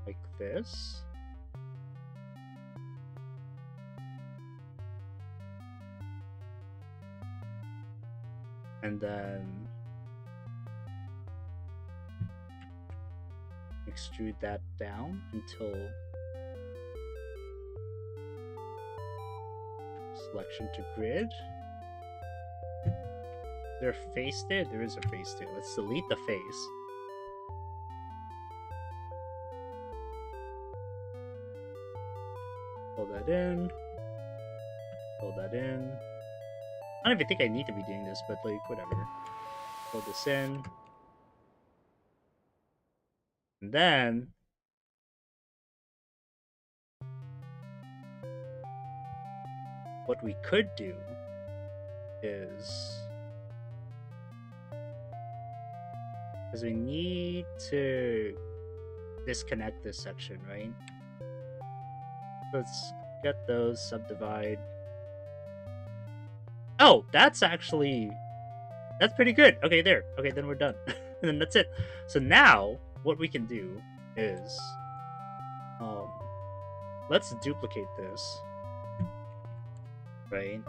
like this. And then extrude that down until selection to grid. Is there a face there? There is a face there. Let's delete the face. Pull that in. Pull that in. I don't even think I need to be doing this, but like, whatever. Pull this in. And then what we could do is, because we need to disconnect this section, right? Let's get those, subdivide. Oh, that's pretty good. Okay, there. Okay, then we're done. And then that's it. So now what we can do is, let's duplicate this, right?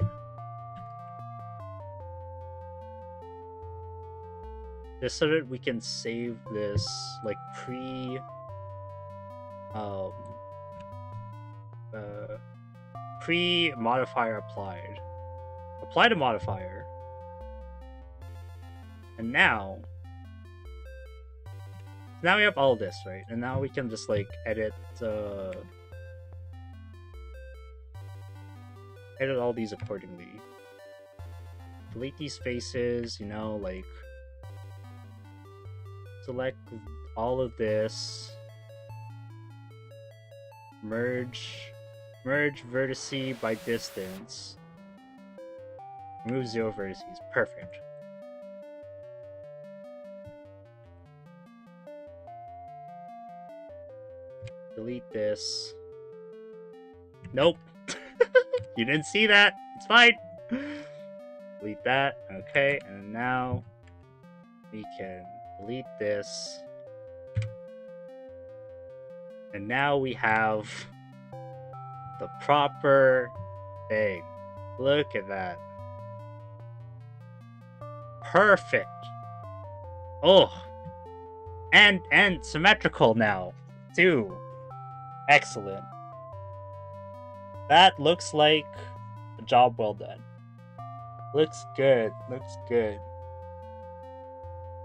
Just so that we can save this like pre modifier applied. Apply to modifier. And now we have all this, right? And now we can just like edit all these accordingly. Delete these faces, you know, like select all of this. Merge vertice by distance. Remove 0 vertices. Perfect. Delete this. Nope. You didn't see that. It's fine. Delete that. Okay, and now we can delete this. And now we have the proper thing. Look at that. Perfect. Oh. And symmetrical now, too. Excellent. That looks like a job well done. Looks good. Looks good.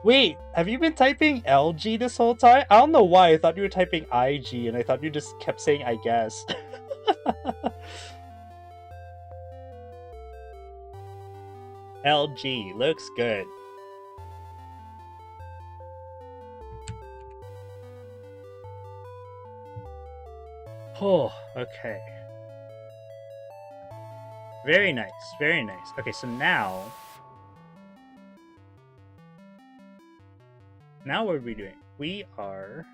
Wait, have you been typing LG this whole time? I don't know why. I thought you were typing IG, and I thought you just kept saying I guess. LG. Looks good. Oh, okay. Very nice, very nice. Okay, so now what are we doing? We are...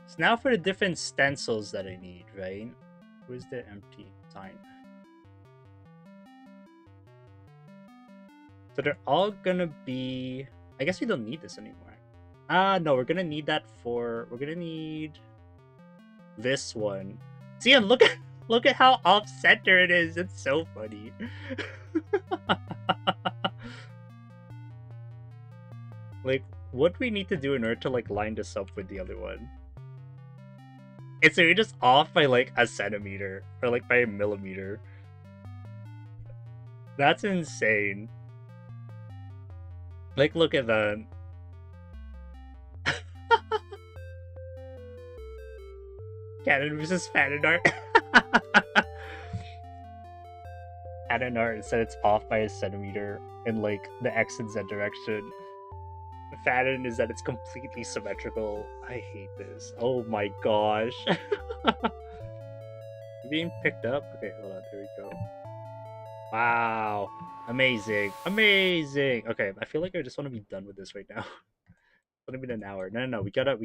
So now for the different stencils that I need, right? Where's the empty sign? So they're all gonna be... I guess we don't need this anymore. No, we're gonna need that for... We're gonna need this one. See, and look at how off-center it is. It's so funny. Like, what do we need to do in order to like line this up with the other one? It's really just off by like a centimeter or like by a millimeter. That's insane. Like, look at that. Canon versus Fanon art. Fanon art said it's off by a centimeter in like the X and Z direction. Fanon is that it's completely symmetrical. I hate this. Oh my gosh. Being picked up? Okay, hold on. There we go. Wow. Amazing. Amazing. Okay, I feel like I just want to be done with this right now. It's only been an hour. No. We gotta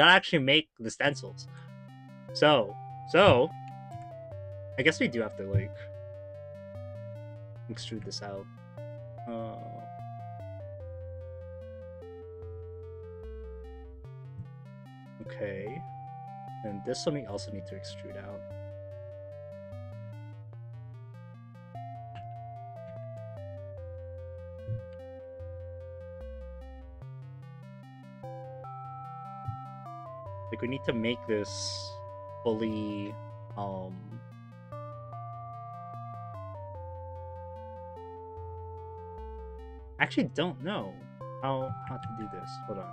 actually make the stencils. So, I guess we do have to, like, extrude this out. Okay. And this one we also need to extrude out. Like, we need to make this fully, actually don't know how to do this. Hold on.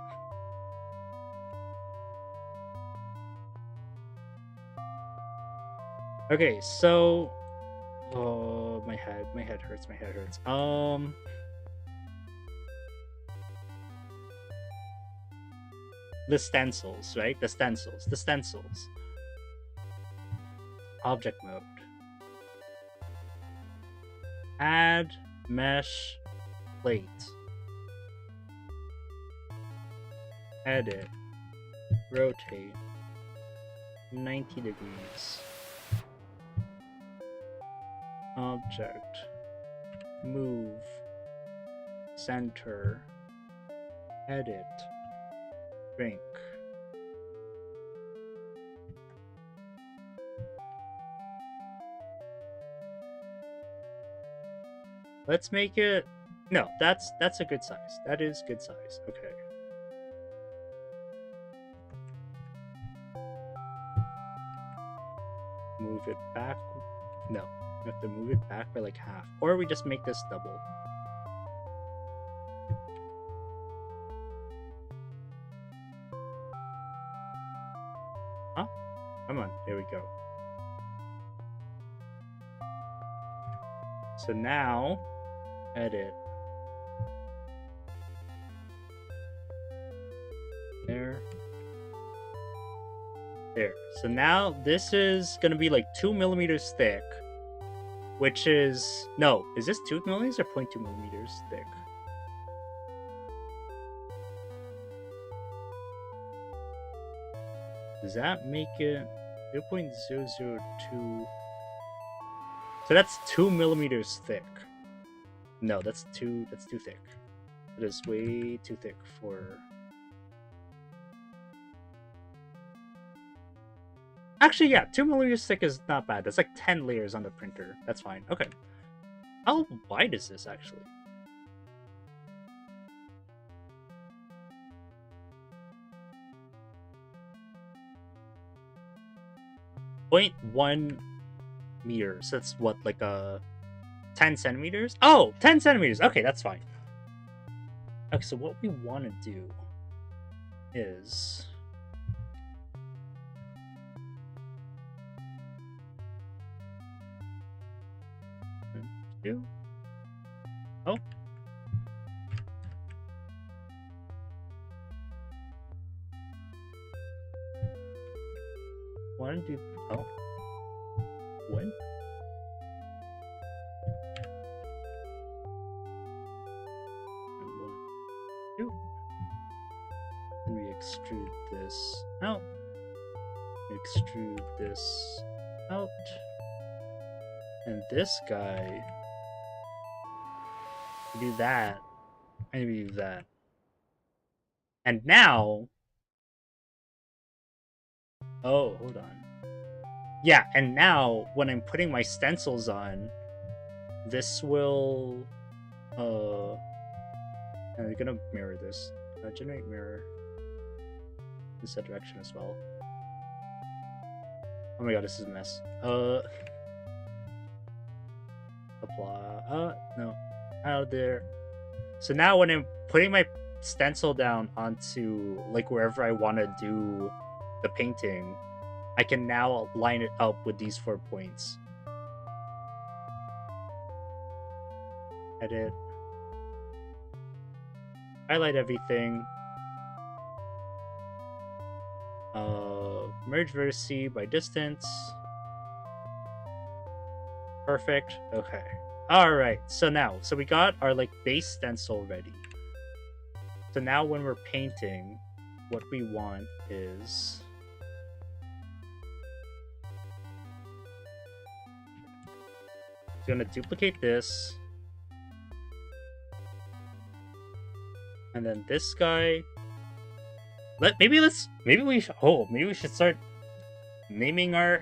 Okay, so Oh, my head hurts, my head hurts. The stencils, right? The stencils. Object mode. Add mesh plate. Edit. Rotate. 90 degrees. Object. Move. Center. Edit. Shrink. Let's make it... No, that's a good size. That is good size. Okay. Move it back. No, we have to move it back by like half. Or we just make this double. Huh? Come on, there we go. So now, edit. There. There. So now this is gonna be like 2 millimeters thick, which is... No, is this 2 millimeters or 0.2 millimeters thick? Does that make it 0.002? So that's 2 millimeters thick. No, that's too thick. It is way too thick for... Actually, yeah, 2 millimeters thick is not bad. That's like 10 layers on the printer. That's fine. Okay. How wide is this, actually? .1 meters. That's what, like 10 centimeters? Oh, 10 centimeters. Okay, that's fine. Okay, so what we want to do is... Oh. Want to do... Oh. When? And we extrude this out. We extrude this out. And this guy... do that, and we do that. And now... Oh, hold on. Yeah, and now, when I'm putting my stencils on, this will... I'm gonna mirror this. Generate mirror. This direction as well. Oh my god, this is a mess. Apply. No. Out there. So now when I'm putting my stencil down onto like wherever I want to do the painting, I can now line it up with these 4 points. Edit. Highlight everything. Merge vertice by distance. Perfect. Okay. Alright, so we got our like base stencil ready. So now when we're painting, what we want is... So I'm gonna duplicate this. And then this guy... Maybe we should start naming our...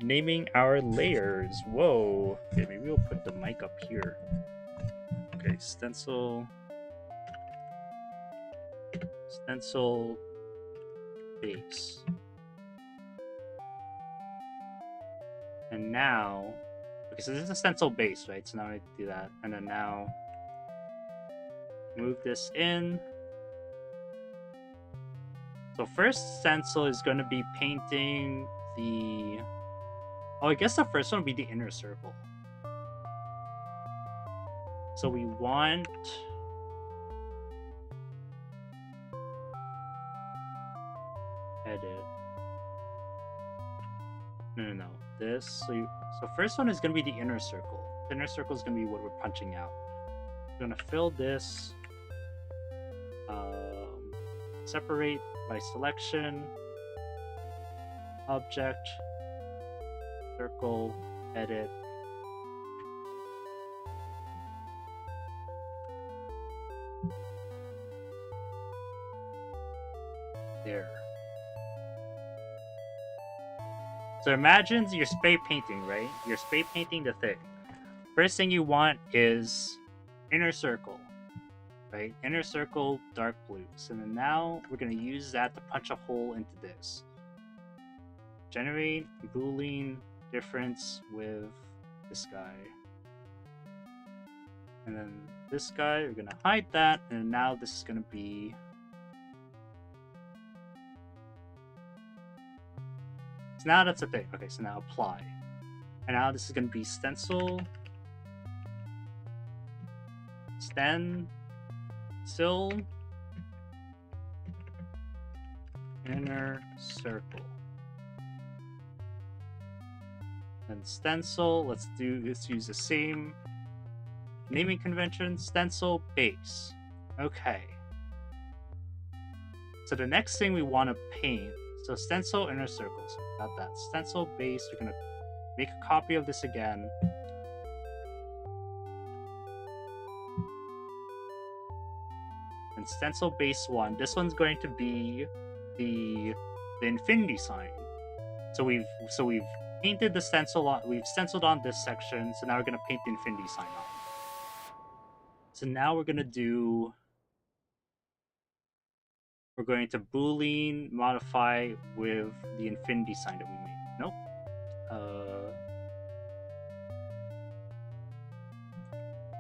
naming our layers. Whoa. Okay, maybe we'll put the mic up here. Okay, stencil base. And now, okay, so this is a stencil base, right? So now I do that, and then now move this in. So first stencil is going to be painting the Oh, I guess the first one would be the inner circle. So we want... edit. No. This. So first one is going to be the inner circle. The inner circle is going to be what we're punching out. We're going to fill this. Separate by selection. Object. Circle. Edit. There. So imagine you're spray painting, right? You're spray painting the thing. First thing you want is inner circle, right? Inner circle, dark blue. So then now we're going to use that to punch a hole into this. Generate Boolean difference with this guy. And then this guy, we're going to hide that. And now this is going to be... So now that's the thing. Okay, so now apply. And now this is going to be stencil. Stencil. Inner circle. And stencil, let's use the same naming convention. Stencil base. Okay. So the next thing we want to paint. So stencil inner circle. So we got that. Stencil base. We're gonna make a copy of this again. And stencil base 1. This one's going to be the infinity sign. So we've painted the stencil on. We've stenciled on this section. So now we're gonna paint the infinity sign on. So now we're gonna do. We're going to Boolean modify with the infinity sign that we made. Nope.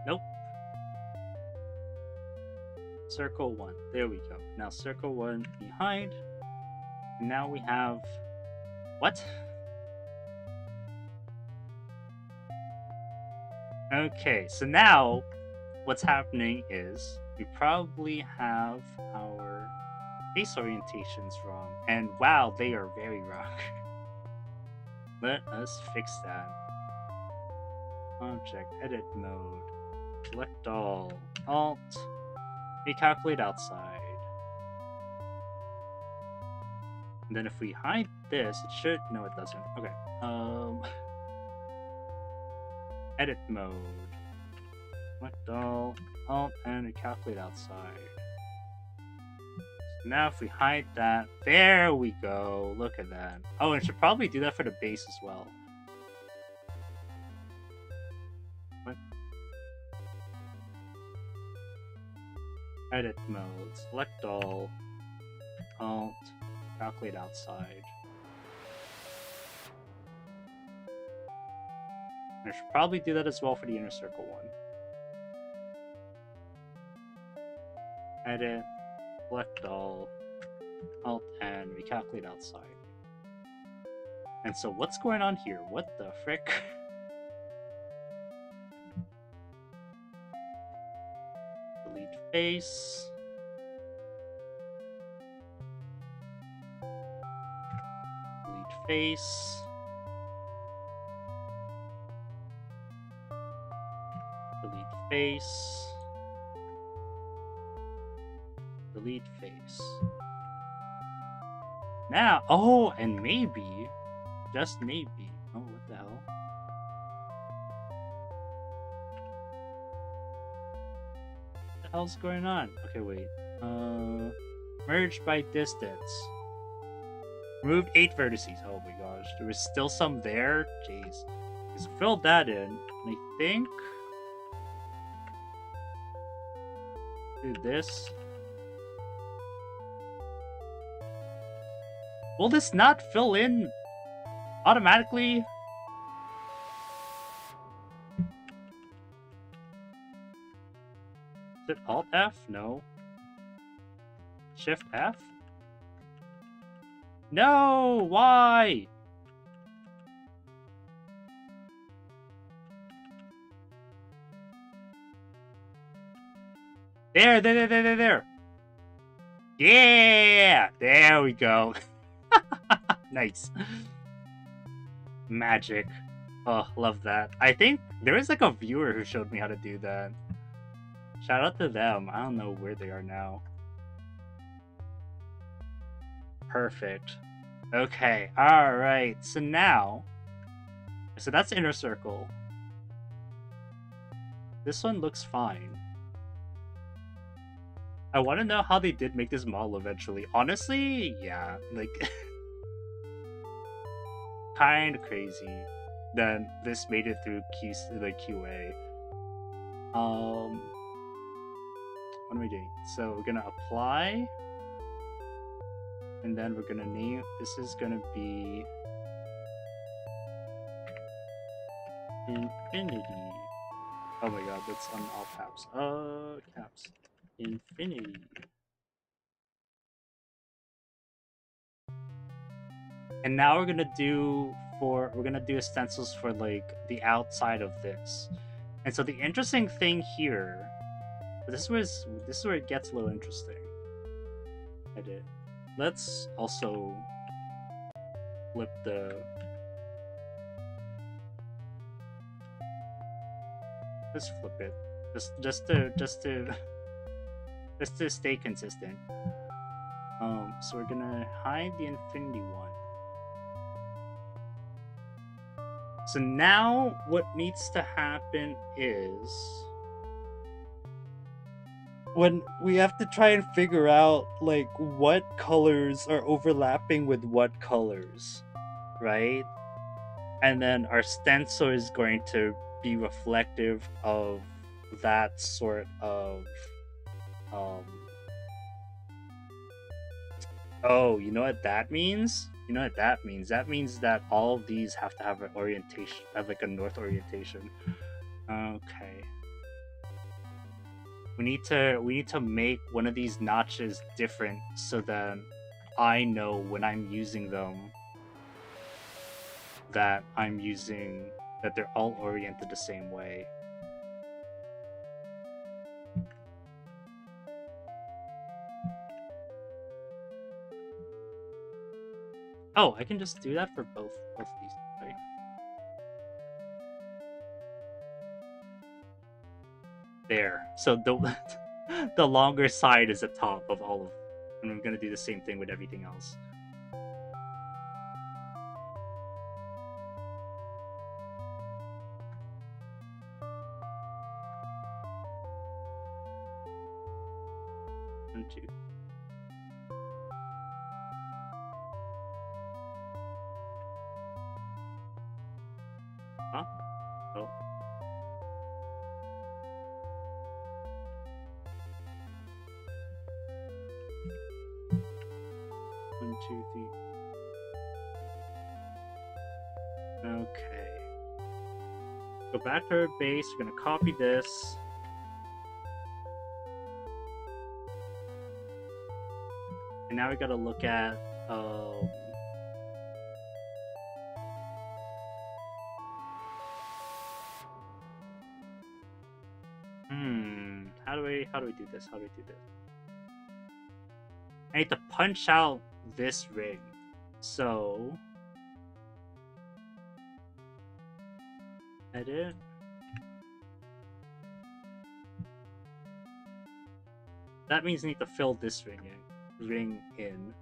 Nope. Circle 1. There we go. Now circle 1 behind. And now we have... What? Okay, so now what's happening is we probably have our face orientations wrong, and wow, they are very wrong. Let us fix that. Object, edit mode, select all, alt, recalculate outside. And then if we hide this, it should, no it doesn't. Okay, edit mode, select all, alt, and recalculate outside. Now if we hide that, there we go, look at that. Oh, and it should probably do that for the base as well. What? Edit mode, select all, alt, calculate outside. And I should probably do that as well for the inner circle one. Edit. Select all, alt, and recalculate outside. And so what's going on here? What the frick? Delete face. Delete face. Delete face. Delete face. Now, oh, and maybe, just maybe. Oh, what the hell? What the hell's going on? Okay, wait. Merge by distance. Removed 8 vertices. Oh my gosh, there was still some there. Jeez, just filled that in. And I think do this. Will this not fill in automatically? Is it Alt F? No. Shift F? No! Why? There. Yeah, there we go. Nice. Magic. Oh, love that. I think there was like a viewer who showed me how to do that. Shout out to them. I don't know where they are now. Perfect. Okay, alright. So now... So that's inner circle. This one looks fine. I want to know how they did make this model eventually. Honestly, yeah, like... kind of crazy that this made it through QA. What am I doing? So we're gonna apply, and then we're gonna name. This is gonna be Infinity. Oh my god, that's on all caps. Caps. Infinity. And now we're gonna do stencils for like the outside of this. And so the interesting thing here, this is where it gets a little interesting. Edit. Let's also flip the. Let's flip it. Just to stay consistent. So we're gonna hide the infinity one. So now what needs to happen is when we have to try and figure out like what colors are overlapping with what colors, right? And then our stencil is going to be reflective of that sort of oh, you know what that means? You know what that means? That means that all of these have to have an orientation, have like a north orientation. Okay. We need to make one of these notches different so that I know when I'm using them that they're all oriented the same way. Oh, I can just do that for both these, right? There. So the longer side is the top of all of them. And I'm gonna do the same thing with everything else. One, two. Huh? Oh. One, two, three. Okay. Go back to our base. We're gonna copy this. And now we gotta look at how do we do this? I need to punch out this ring. So edit. That means I need to fill this ring in.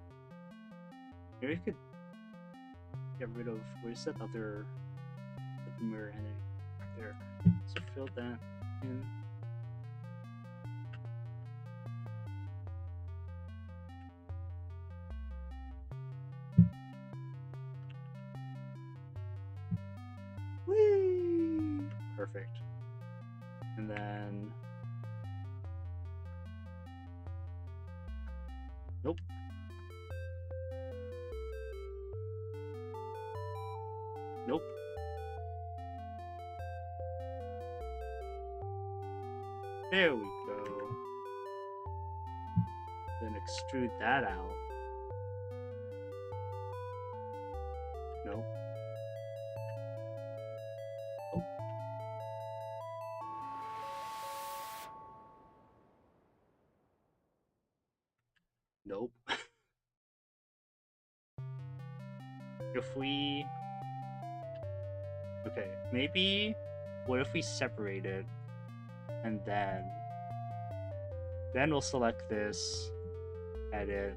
Maybe we could get rid of, where's that other mirror entity there? So fill that in. Whee! Perfect. And then nope. Nope. There we go. Then extrude that out. Nope. Oh. if we... Okay, maybe... What if we separate it? And then we'll select this, edit,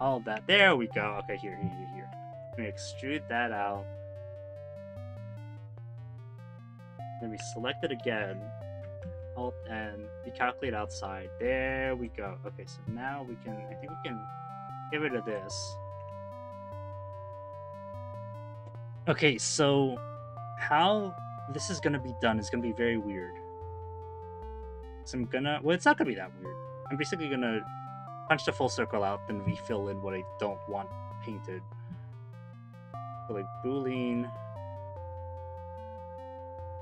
all of that. There we go. Okay, here. Let me extrude that out. Then we select it again. Alt and we calculate outside. There we go. Okay, so now we can, I think we can get rid of this. Okay, so how this is gonna be done is gonna be very weird. So I'm gonna, well, it's not gonna be that weird. I'm basically gonna punch the full circle out, then refill in what I don't want painted. So like Boolean,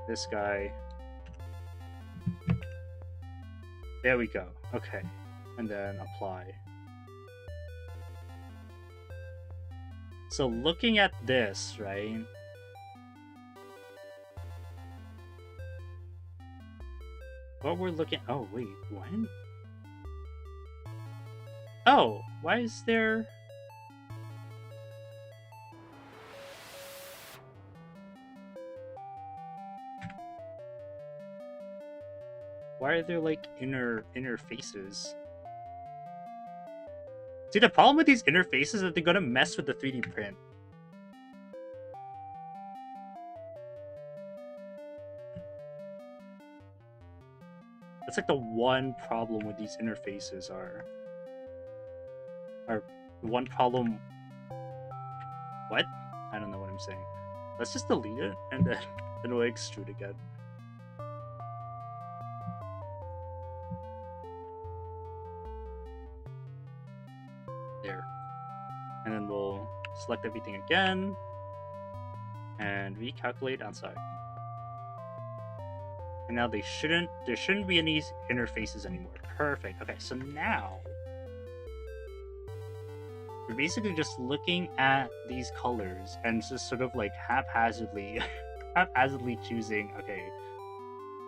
this guy. There we go. Okay, and then apply. So looking at this, right? What we're looking... Oh, wait, what? Oh, why is there... Why are there, like, inner faces? See, the problem with these inner faces is that they're gonna mess with the 3D print. That's like the one problem with these interfaces are one problem. What? I don't know what I'm saying. Let's just delete it and then we'll extrude again. There. And then we'll select everything again and recalculate outside. And now there shouldn't be any interfaces anymore. Perfect. Okay, so now we're basically just looking at these colors and just sort of like haphazardly choosing, okay,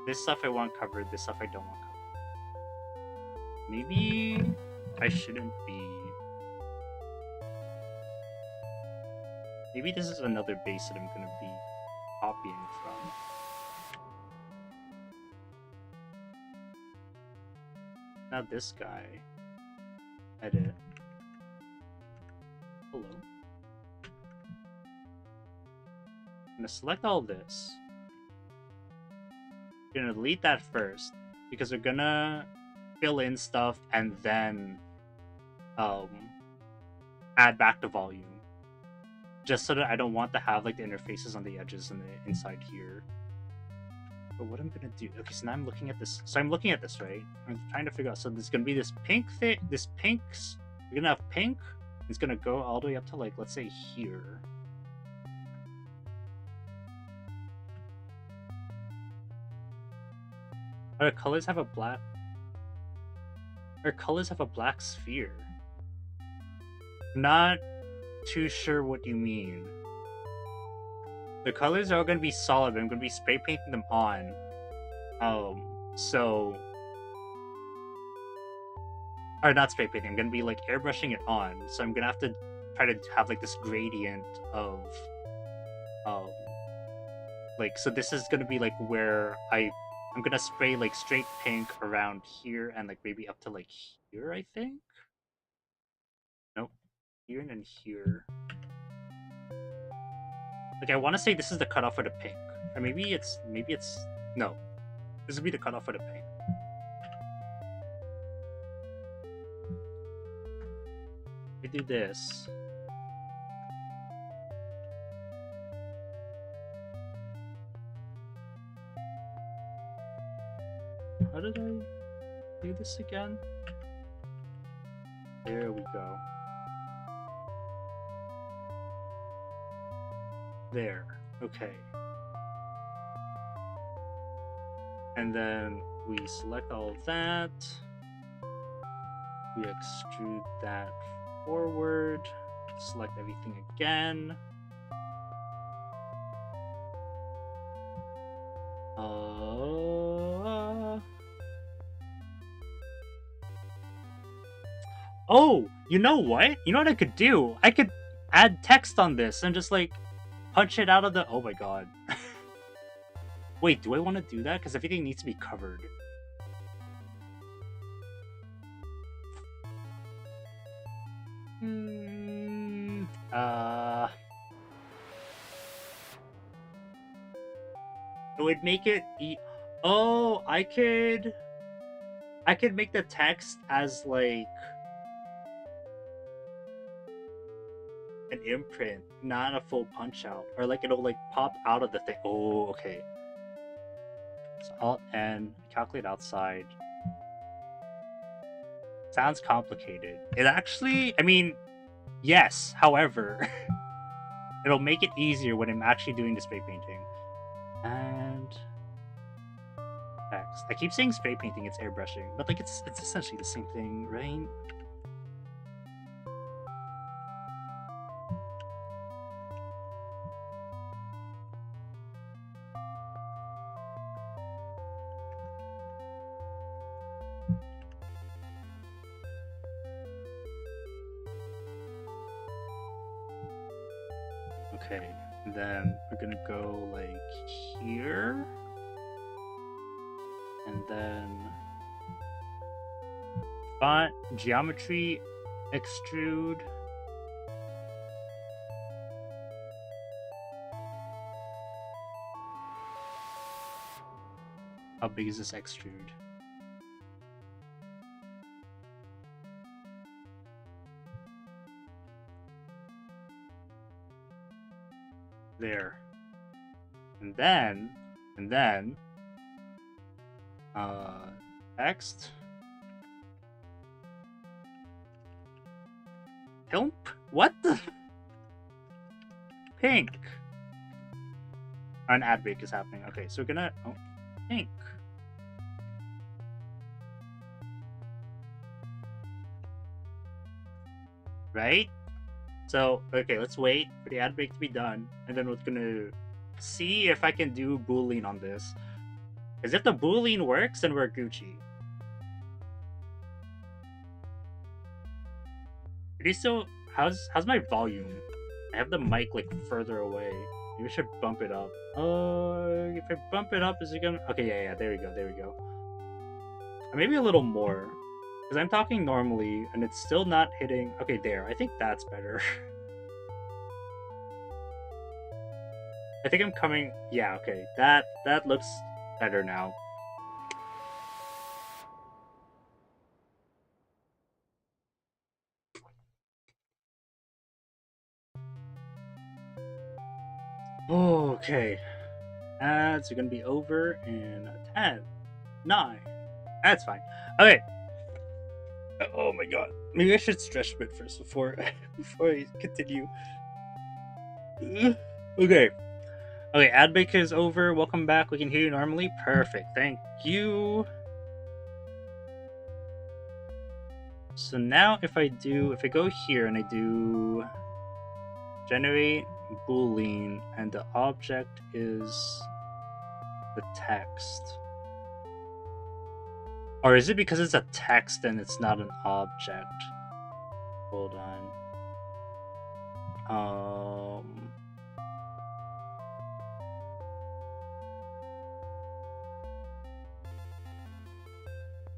this stuff I want covered, this stuff I don't want covered. Maybe I shouldn't be. Maybe this is another base that I'm gonna be copying from. Now this guy, edit, hello. I'm gonna select all this. I'm gonna delete that first because we're gonna fill in stuff and then add back the volume. Just so that I don't want to have like the interfaces on the edges and the inside here. But what I'm gonna do? Okay, so now I'm looking at this. So I'm looking at this, right? I'm trying to figure out. So there's gonna be this pink thing. This pinks. We're gonna have pink. It's gonna go all the way up to like, let's say here. Our colors have a black. Our colors have a black sphere. Not too sure what you mean. The colors are all going to be solid, but I'm going to be spray painting them on. Or not spray painting, I'm going to be like airbrushing it on. So I'm going to have to try to have like this gradient of, like, so this is going to be like where I'm going to spray like straight pink around here and like maybe up to like here, I think? Nope. Here and then here. Like, I want to say this is the cutoff for the pink. Or maybe it's... No. This would be the cutoff for the pink. We do this. How did I do this again? There we go. There. Okay. And then we select all of that. We extrude that forward. Select everything again. Oh, you know what? You know what I could do? I add text on this and just like punch it out of the. Oh my god. Wait, do I want to do that? Because everything needs to be covered. It would make it. Oh, I could make the text as like an imprint, not a full punch out, or like it'll like pop out of the thing. Oh, okay. So Alt N, calculate outside. Sounds complicated. It actually, I mean, yes. However, it'll make it easier when I'm actually doing the spray painting. And text. I keep saying spray painting, it's airbrushing, but like it's essentially the same thing, right? Okay, then we're gonna go like here, and then font, geometry, extrude. How big is this extrude? There. And then text. Pimp? What the? Pink. An ad break is happening. Okay, so we're gonna pink. Right? So, okay, let's wait for the ad break to be done, and then we're gonna see if I can do Boolean on this. Because if the Boolean works, then we're Gucci. It is so. How's my volume? I have the mic like further away. Maybe I should bump it up. If I bump it up, is it gonna? Okay, yeah, there we go. Or maybe a little more. Because I'm talking normally, and it's still not hitting... Okay, there. I think that's better. I think I'm coming... Yeah, okay. That looks better now. Okay. Ads are gonna be over in 10, 9. That's fine. Okay. Oh my god. Maybe I should stretch a bit first before I continue. Okay. Okay, ad break is over. Welcome back. We can hear you normally. Perfect. Thank you. So now if I go here and I do generate Boolean and the object is the text. Or is it because it's a text and it's not an object? Hold on.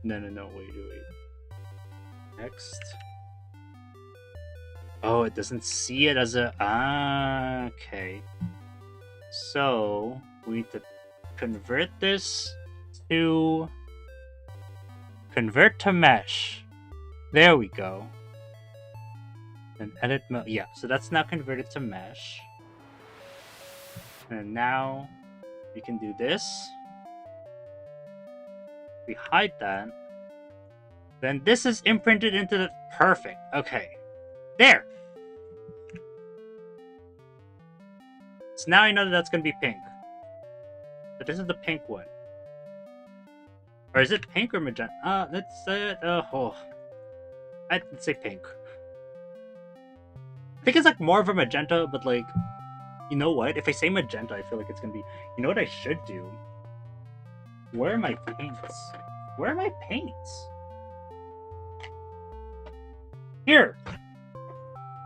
No, wait. Text. Oh, it doesn't see it as a... okay. So, we need to convert this to... Convert to mesh. There we go. And edit mode. Yeah, so that's now converted to mesh. And now we can do this. We hide that. Then this is imprinted into the... Perfect. Okay. There! So now I know that that's going to be pink. But this is the pink one. Or is it pink or magenta? That's it. I'd say pink. I think it's like more of a magenta, but like, you know what? If I say magenta, I feel like it's gonna be. You know what I should do? Where are my paints? Where are my paints? Here.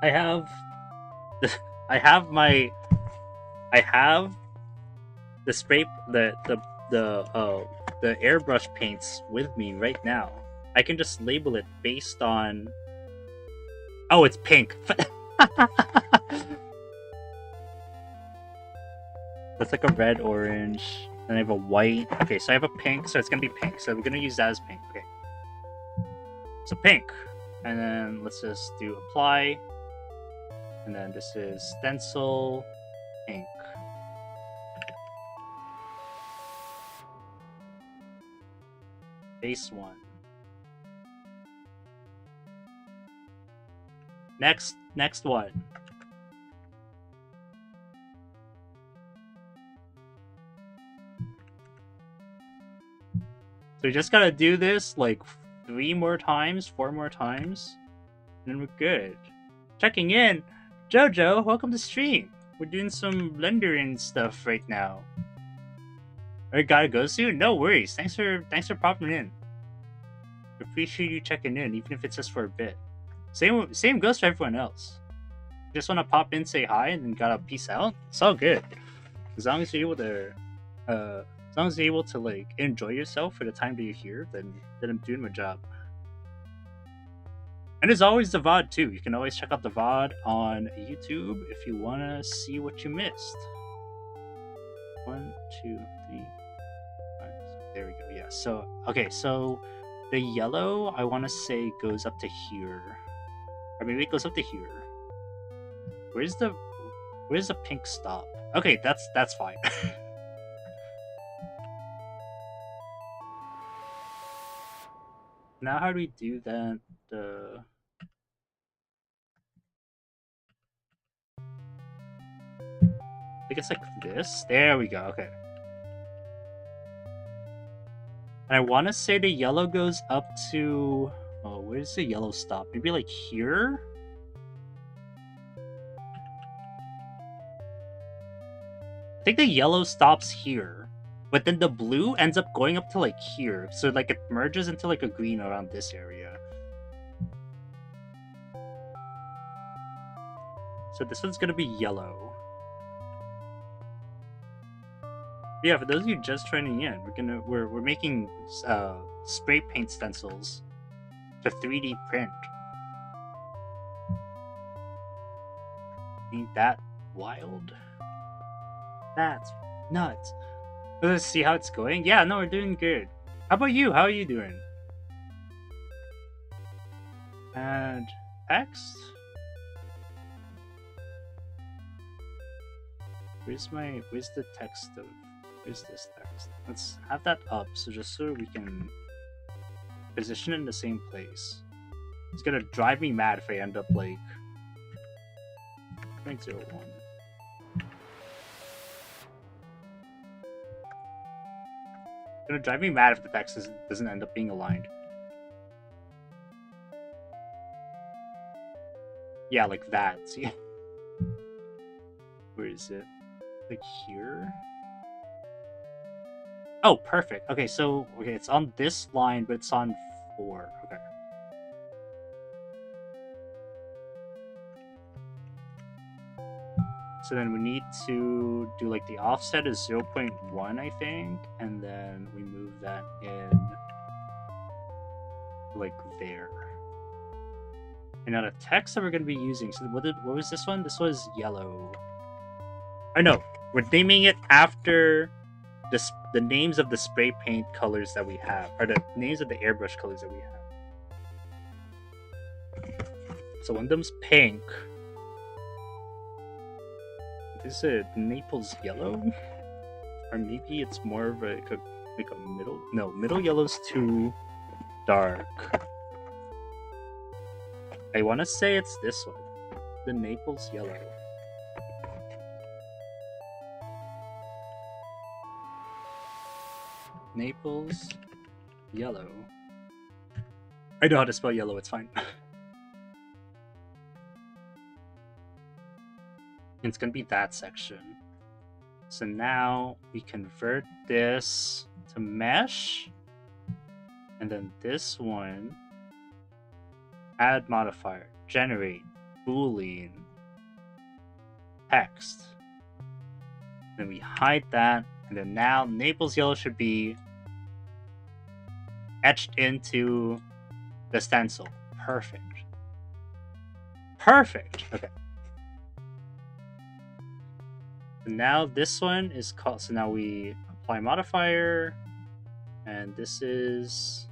I have I have the spray the airbrush paints with me right now. I can just label it based on. Oh, it's pink. That's like a red, orange. Then I have a white. Okay, so I have a pink, so it's gonna be pink. So we're gonna use that as pink. Okay. So pink. And then let's just do apply. And then this is stencil ink. Base 1. Next one. So we just gotta do this like 3 more times, 4 more times, and then we're good. Checking in, Jojo, welcome to stream. We're doing some blendering stuff right now. I gotta go soon. No worries. Thanks for popping in. Appreciate you checking in, even if it's just for a bit. Same goes for everyone else. Just want to pop in, say hi, and then gotta peace out. It's all good. As long as you're able to, like enjoy yourself for the time that you're here, then I'm doing my job. And there's always the VOD too. You can always check out the VOD on YouTube if you wanna see what you missed. 1, 2, 3, 5. There we go. Yeah. So okay. So the yellow, I want to say, goes up to here, or maybe it goes up to here. Where's the pink stop? Okay, that's fine. Now how do we do that? I think it's like this. There we go. Okay. And I want to say the yellow goes up to. Oh, where's the yellow stop? Maybe like here. I think the yellow stops here, but then the blue ends up going up to like here. So like it merges into like a green around this area. So this one's gonna be yellow. Yeah, for those of you just joining in, we're making spray paint stencils to 3D print. Ain't that wild? That's nuts. Let's see how it's going. Yeah, no, we're doing good. How about you? How are you doing? Add text. Where's the text of? Where's this text? Let's have that up so we can position it in the same place. It's gonna drive me mad if I end up like 0.01. It's gonna drive me mad if the text doesn't end up being aligned. Yeah, like that. See? Where is it? Like here? Oh, perfect. Okay, so it's on this line, but it's on 4. Okay. So then we need to do like the offset is 0.1, I think, and then we move that in like there. And now the text that we're going to be using. So what was this one? This was yellow. I know. We're naming it after the names of the spray paint colors that we have, or the names of the airbrush colors that we have. So one of them's pink. Is it Naples yellow? Or maybe it's more of like a middle. No, middle yellow's too dark. I want to say it's this one, the Naples yellow. Naples yellow. I know how to spell yellow, it's fine. It's gonna be that section. So now we convert this to mesh, and then this one, add modifier, generate, boolean, text. Then we hide that, and then now Naples yellow should be etched into the stencil. Perfect. Perfect. Okay. And now this one is called. So now we apply modifier, and this is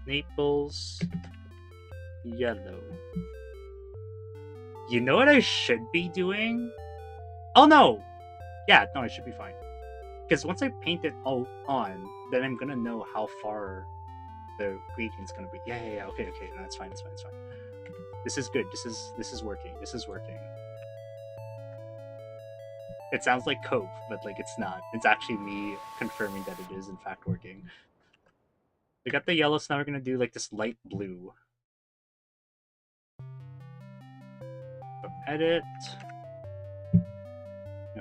Naples yellow. You know what I should be doing? Oh no! Yeah, no, it should be fine. Because once I paint it all on, then I'm gonna know how far the gradient's gonna be. Yeah, okay, no, it's fine. This is good. This is working. This is working. It sounds like cope, but like it's not. It's actually me confirming that it is in fact working. We got the yellow, so now we're gonna do like this light blue. So edit. You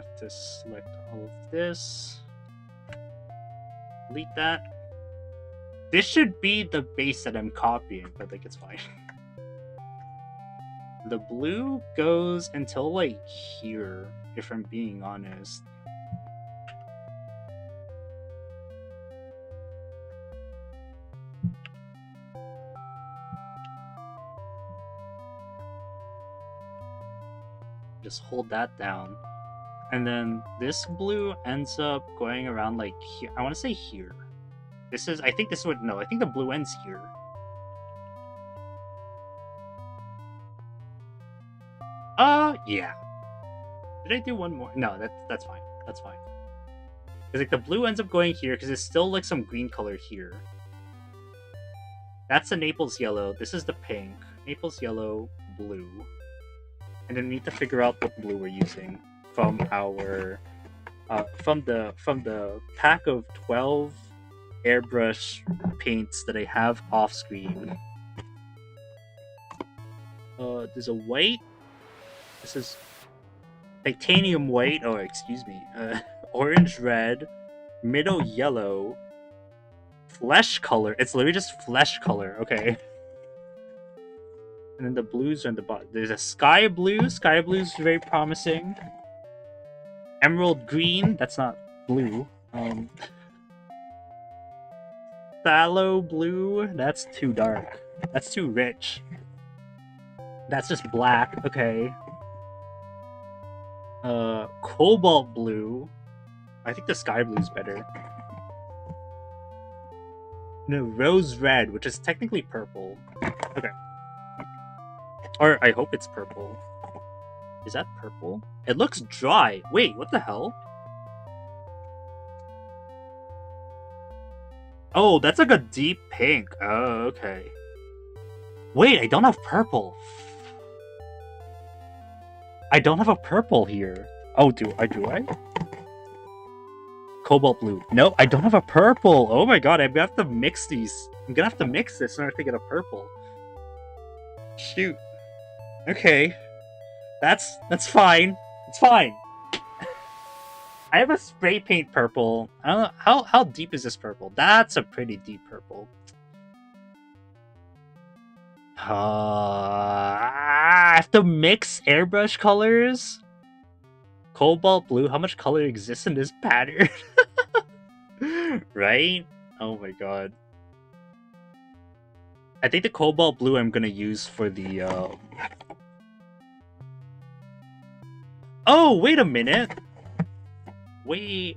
have to select all of this. Delete that. This should be the base that I'm copying, but like it's fine. The blue goes until like here, if I'm being honest. Just hold that down. And then this blue ends up going around like here. I want to say here. This is, I think this would, no, I think the blue ends here. Yeah. Did I do one more? No, that's fine. That's fine. Because like the blue ends up going here because there's still like some green color here. That's the Naples yellow. This is the pink. Naples yellow, blue. And then we need to figure out what blue we're using from our from the pack of 12 airbrush paints that I have off screen. There's a white. This is titanium white. Oh, excuse me. Orange red, middle yellow, flesh color. It's literally just flesh color. Okay. And then the blues are in the bottom. There's a sky blue. Sky blue is very promising. Emerald green. That's not blue. Phthalo blue. That's too dark. That's too rich. That's just black. Okay. Cobalt blue. I think the sky blue is better. No, rose red, which is technically purple. Okay. Or I hope it's purple. Is that purple? It looks dry. Wait, what the hell? Oh, that's like a deep pink. Oh, okay. Wait, I don't have purple. I don't have a purple here. Oh, do I? Cobalt blue. No, I don't have a purple. Oh my god, I'm gonna have to mix these. I'm gonna have to mix this in order to get a purple. Shoot. Okay. That's fine. It's fine. I have a spray paint purple. I don't know how deep is this purple? That's a pretty deep purple. I have to mix airbrush colors. Cobalt blue. How much color exists in this pattern? Right? Oh my god. I think the cobalt blue I'm gonna use for the Oh, wait a minute. Wait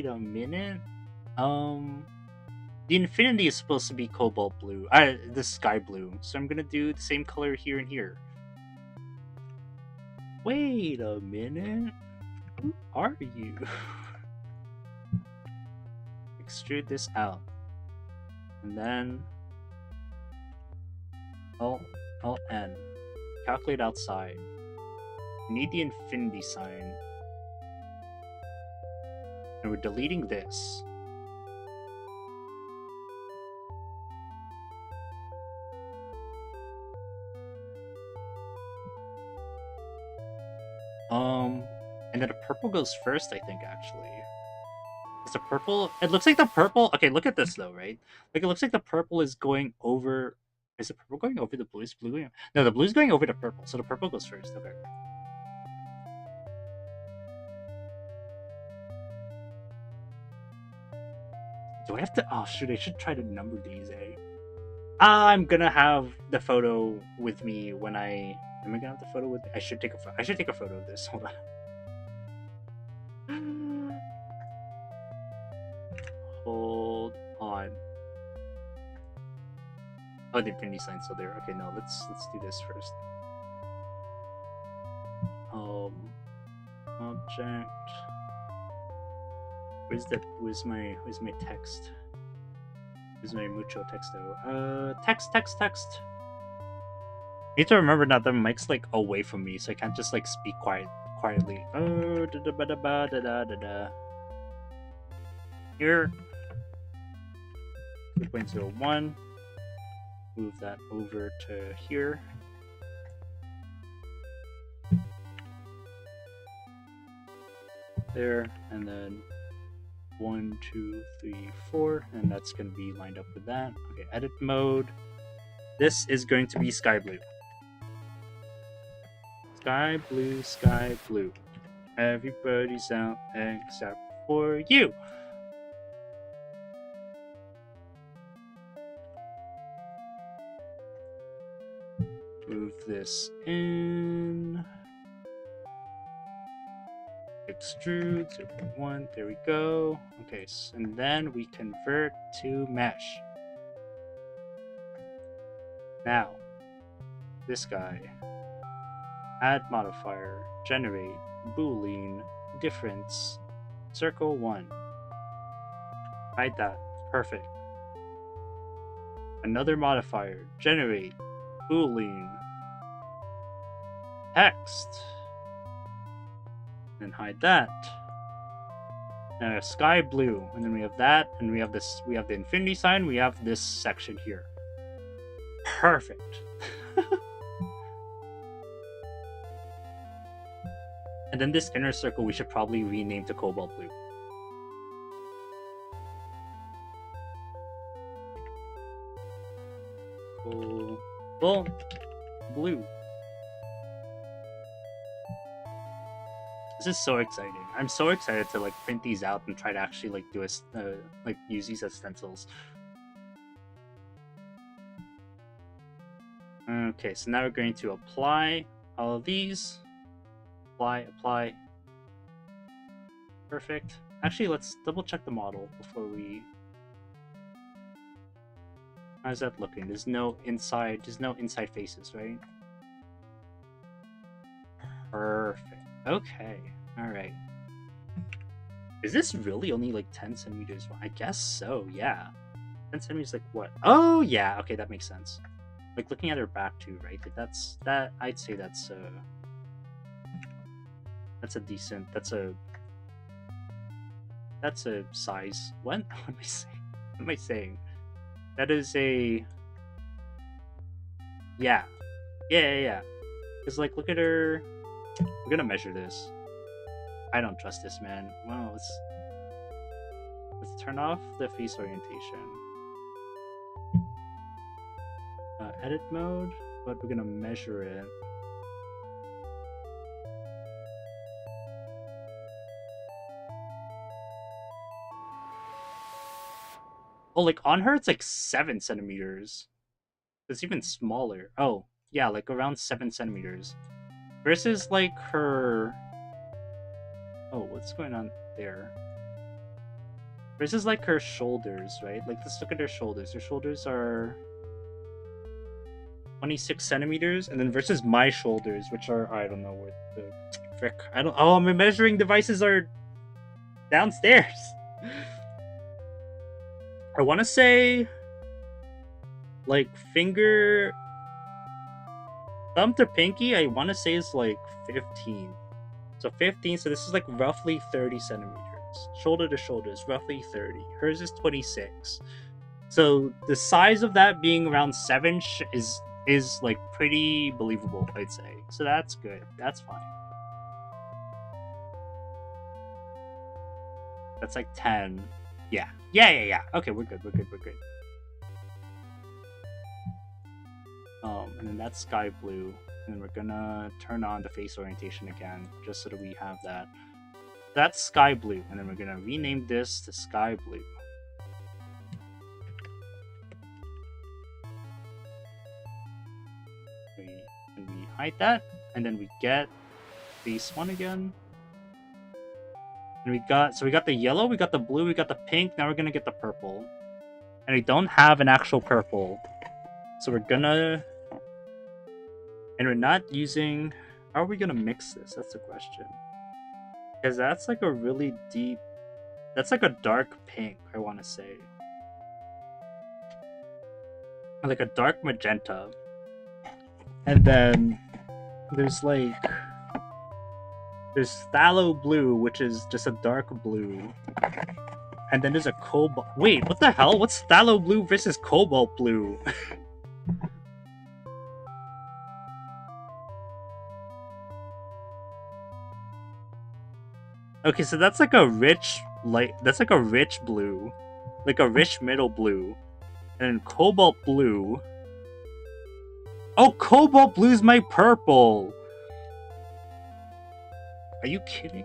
a minute. The infinity is supposed to be cobalt blue. The sky blue. So I'm gonna do the same color here and here. Wait a minute. Who are you? Extrude this out. And then Alt N. Calculate outside. We need the infinity sign. And we're deleting this. And then the purple goes first, I think, actually. Is the purple... It looks like the purple... Okay, look at this, though, right? Like, it looks like the purple is going over... Is the purple going over the blue? Is blue going... No, the blue's going over the purple, so the purple goes first. Okay. Do I have to... Oh, shoot, I should try to number these, eh? I'm gonna have the photo with me when I... Am I gonna have the photo with me? I should take a photo of this. Hold on. Hold on. Oh, the infinity sign's still there. Okay, no, let's do this first. Object. Where's my text? Where's my mucho texto? Text. I need to remember now that the mic's like away from me, so I can't just like speak quietly. Oh, da. Here. 2.01. Move that over to here. There, and then 1, 2, 3, 4, and that's going to be lined up with that. Okay, edit mode. This is going to be sky blue. Sky blue. Everybody's out except for you. Move this in. Extrude 0.1. There we go. Okay, and then we convert to mesh. Now, this guy. Add modifier. Generate. Boolean. Difference. Circle 1. Hide that. Perfect. Another modifier. Generate. Boolean. Text. Then hide that. Now we have sky blue, and then we have that, and we have this. We have the infinity sign. We have this section here. Perfect. And then this inner circle we should probably rename to cobalt blue. Cobalt blue. This is so exciting. I'm so excited to like print these out and try to actually like do a like use these as stencils. Okay, so now we're going to apply all of these. Apply. Perfect. Actually, let's double check the model before we... How's that looking? There's no inside faces, right? Perfect. Okay. Alright. Is this really only like 10 centimeters? I guess so, yeah. 10 centimeters, like what? Oh, yeah. Okay, that makes sense. Like looking at her back too, right? Like I'd say that's a decent, that's a size. What am I saying? What am I saying? That is a... Yeah. Because like, look at her. We're gonna measure this. I don't trust this, man. Well, let's turn off the face orientation. Edit mode, but we're gonna measure it. Oh, like on her, it's like 7 centimeters. It's even smaller. Oh, yeah, like around 7 centimeters. Versus like her... Oh, what's going on there? Versus like her shoulders, right? Like, let's look at her shoulders. Her shoulders are 26 centimeters, and then versus my shoulders, which are, I don't know where the frick. Oh, my measuring devices are downstairs. I want to say, like, finger, thumb to pinky, I want to say is like 15. So 15, so this is like roughly 30 centimeters. Shoulder to shoulder is roughly 30. Hers is 26. So the size of that being around 7 is like pretty believable, I'd say. So that's good. That's fine. That's like 10. Yeah. Okay, we're good. And then that's sky blue. And we're gonna turn on the face orientation again, just so that we have that. That's sky blue, and then we're gonna rename this to sky blue. We hide that, and then we get base one again. And we got the yellow, we got the blue, we got the pink. Now we're gonna get the purple, and we don't have an actual purple, so we're gonna. And we're not using. How are we gonna mix this? That's the question. Because that's like a really deep. That's like a dark pink, I want to say. Like a dark magenta. And then there's like. There's phthalo blue, which is just a dark blue. And then there's a cobalt. Wait, what the hell? What's phthalo blue versus cobalt blue? Okay, so that's like a rich that's like a rich blue. Like a rich middle blue. And then cobalt blue. Oh, cobalt blue is my purple! Are you kidding?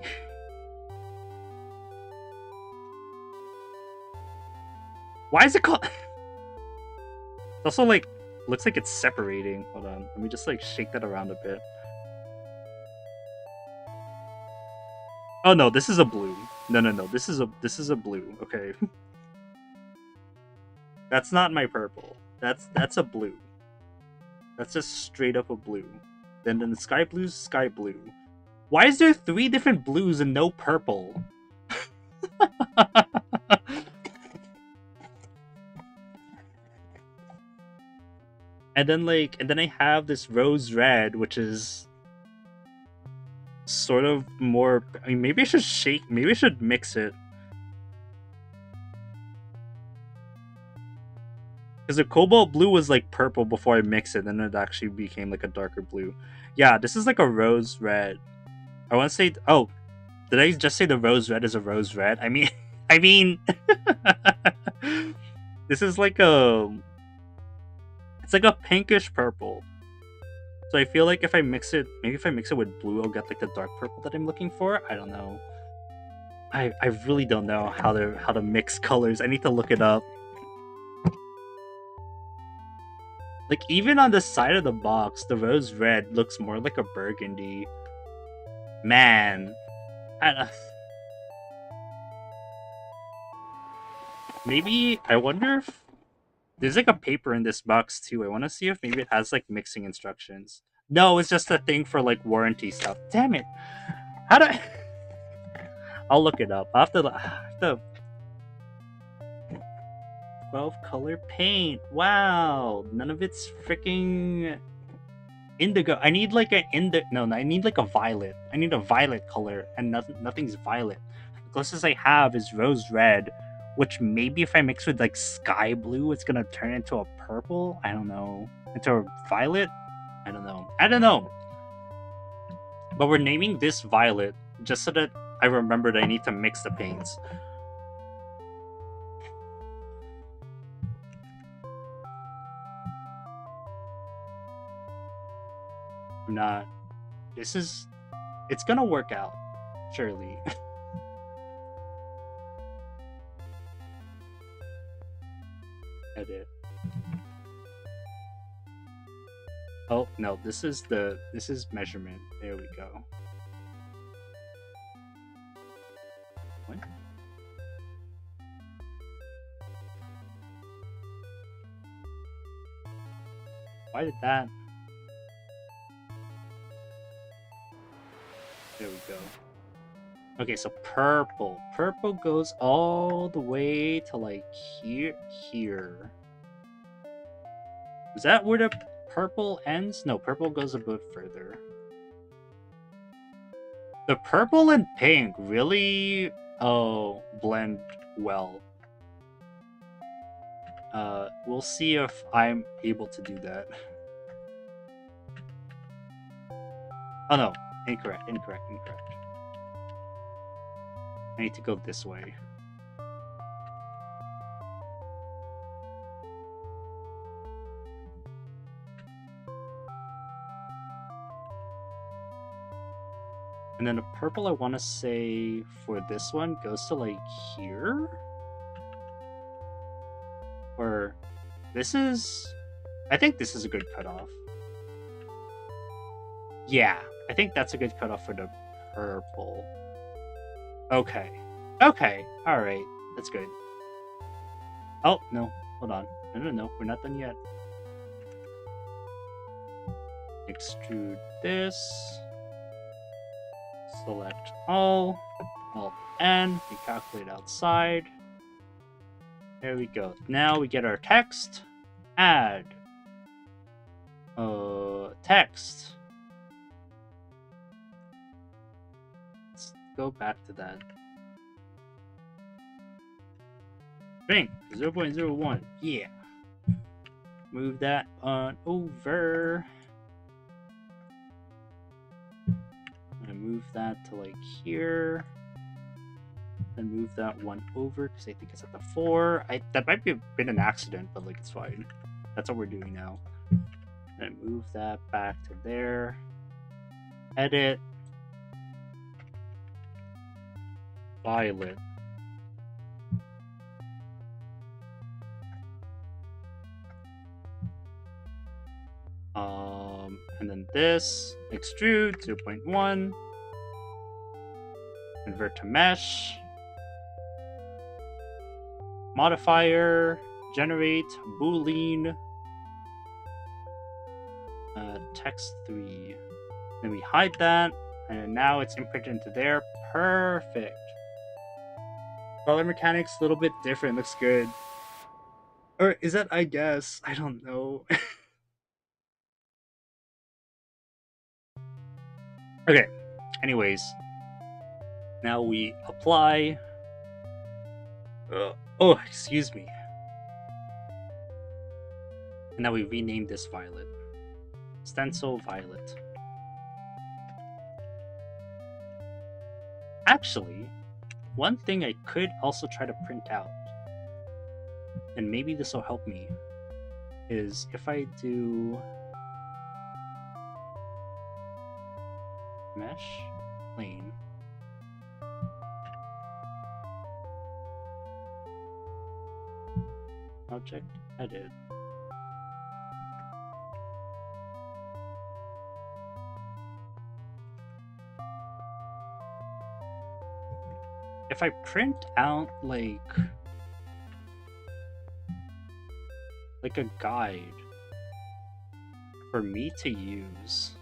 Why is it called? It's also like, looks like it's separating. Hold on, let me just like shake that around a bit. Oh no, this is a blue. No, this is a blue. Okay. That's not my purple. That's a blue. That's just straight up a blue. Then the sky blue's sky blue. Why is there 3 different blues and no purple? And then I have this rose red, which is sort of more. I mean, maybe I should mix it. Because the cobalt blue was like purple before I mix it, then it actually became like a darker blue. Yeah, this is like a rose red. I want to say. Oh, did I just say the rose red is a rose red? I mean, this is like a. It's like a pinkish purple. So I feel like if I mix it, maybe if I mix it with blue, I'll get like the dark purple that I'm looking for. I don't know. I really don't know how to mix colors. I need to look it up. Like even on the side of the box, the rose red looks more like a burgundy. Man, maybe I wonder if there's like a paper in this box too. I want to see if maybe it has like mixing instructions. No, it's just a thing for like warranty stuff. Damn it! How do? I'll look it up. I have to 12 color paint. Wow, none of it's freaking indigo. I need like I need like a violet. I need a violet color, and nothing's violet. The closest I have is rose red, which maybe if I mix with like sky blue, it's gonna turn into a purple. I don't know. Into a violet. I don't know. But we're naming this violet just so that I remember that I need to mix the paints. I'm not. It's gonna work out, surely. Edit. Oh no, this is measurement. There we go. What? Why did that? There we go. Okay, so purple. Purple goes all the way to like here. Is that where the purple ends? No, purple goes a bit further. The purple and pink really blend well. We'll see if I'm able to do that. Oh no, incorrect. I need to go this way. And then the purple, I want to say, for this one, goes to, like, here? Or, this is... I think this is a good cutoff. Yeah, I think that's a good cutoff for the purple. Okay. Okay, alright. That's good. Oh, no. Hold on. No. We're not done yet. Extrude this. Select all. Alt-N. Recalculate outside. There we go. Now we get our text. Add. Text. Let's go back to that. String 0.01. Yeah. Move that on over. And move that to like here. And move that one over because I think it's at the 4. That might be been an accident, but like it's fine. That's what we're doing now. And move that back to there. Edit. Violet. And then this, extrude 0.1, convert to mesh, modifier, generate, boolean, text 3. Then we hide that, and now it's imprinted into there. Perfect. Color mechanics a little bit different. Looks good. Or is that? I guess I don't know. Okay, anyways, now we apply. Oh, excuse me. And now we rename this violet. Stencil violet. Actually, one thing I could also try to print out, and maybe this will help me, is if I do mesh plane, object edit, if I print out like a guide for me to use.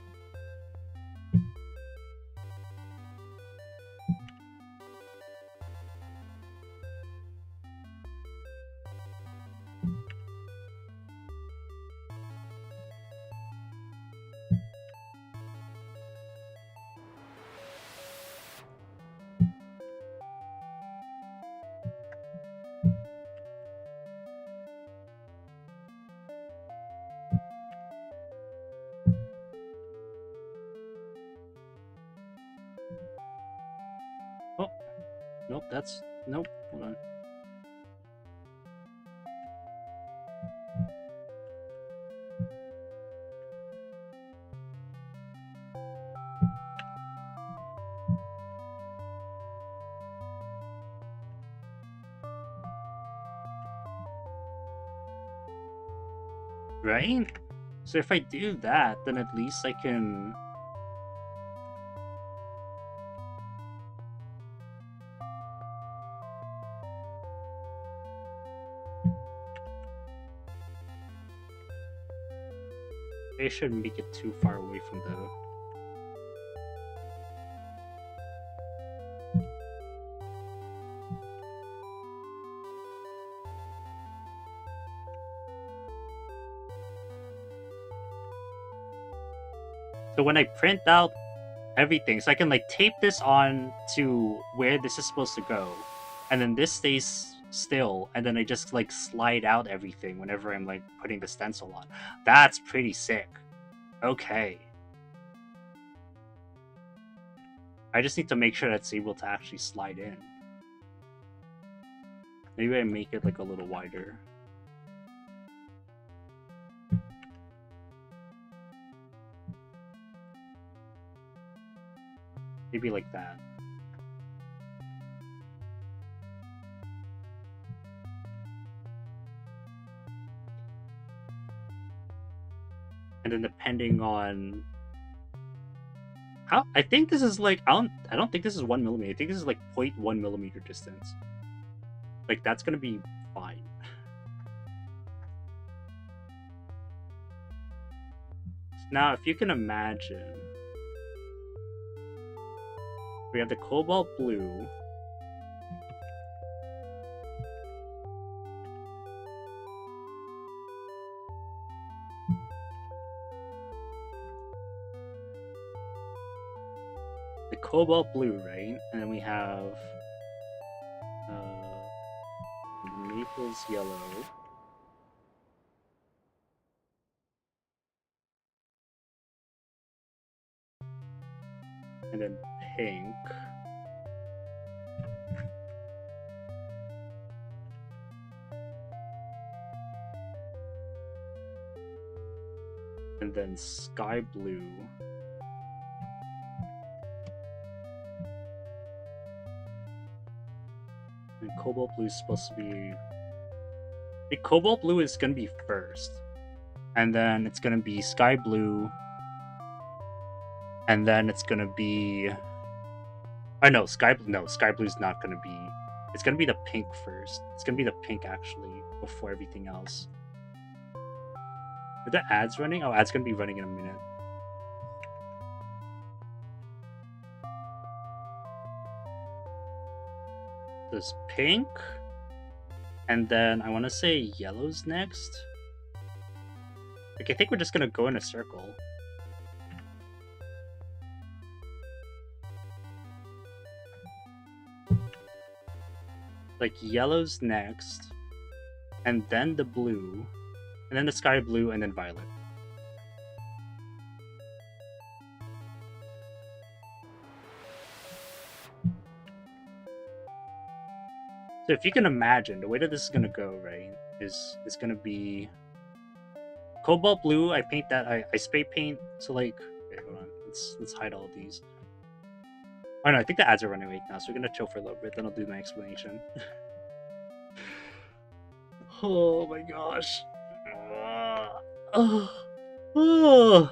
Nope, hold on. Right? So if I do that, then at least I can... I shouldn't make it too far away from the... So when I print out everything, so I can like tape this on to where this is supposed to go, and then this stays still, and then I just like slide out everything whenever I'm like putting the stencil on. That's pretty sick. Okay. I just need to make sure that's able to actually slide in. Maybe I make it like a little wider. Maybe like that. And then depending on how, I think this is like, I don't think this is 1 millimeter. I think this is like 0.1 millimeter distance. Like, that's gonna be fine. Now, if you can imagine, we have the cobalt blue. The cobalt blue, right? And then we have Naples yellow. And then pink. And then sky blue. And cobalt blue is supposed to be... The cobalt blue is going to be first. And then it's going to be sky blue. And then it's going to be... Oh, no, sky blue's not going to be... It's going to be the pink first. It's going to be the pink, actually, before everything else. Are the ads running? Oh, ads going to be running in a minute. There's pink. And then I want to say yellow's next. Like, I think we're just going to go in a circle. Like, yellow's next. And then the blue. And then the sky blue, and then violet. So if you can imagine, the way that this is gonna go, right, is it's gonna be cobalt blue. I paint that. I spray paint. So like, okay, hold on. Let's hide all of these. Oh no, I think the ads are running right now, so we're gonna chill for a little bit. Then I'll do my explanation. Oh my gosh. We're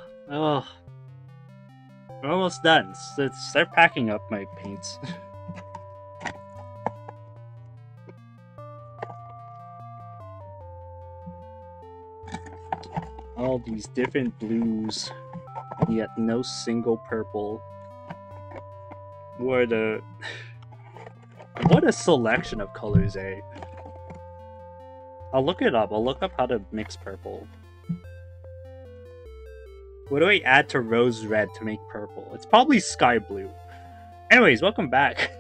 almost done. Let's start packing up my paints. All these different blues, yet no single purple. What a selection of colors, eh? I'll look it up. I'll look up how to mix purple. What do I add to rose red to make purple? It's probably sky blue. Anyways, welcome back.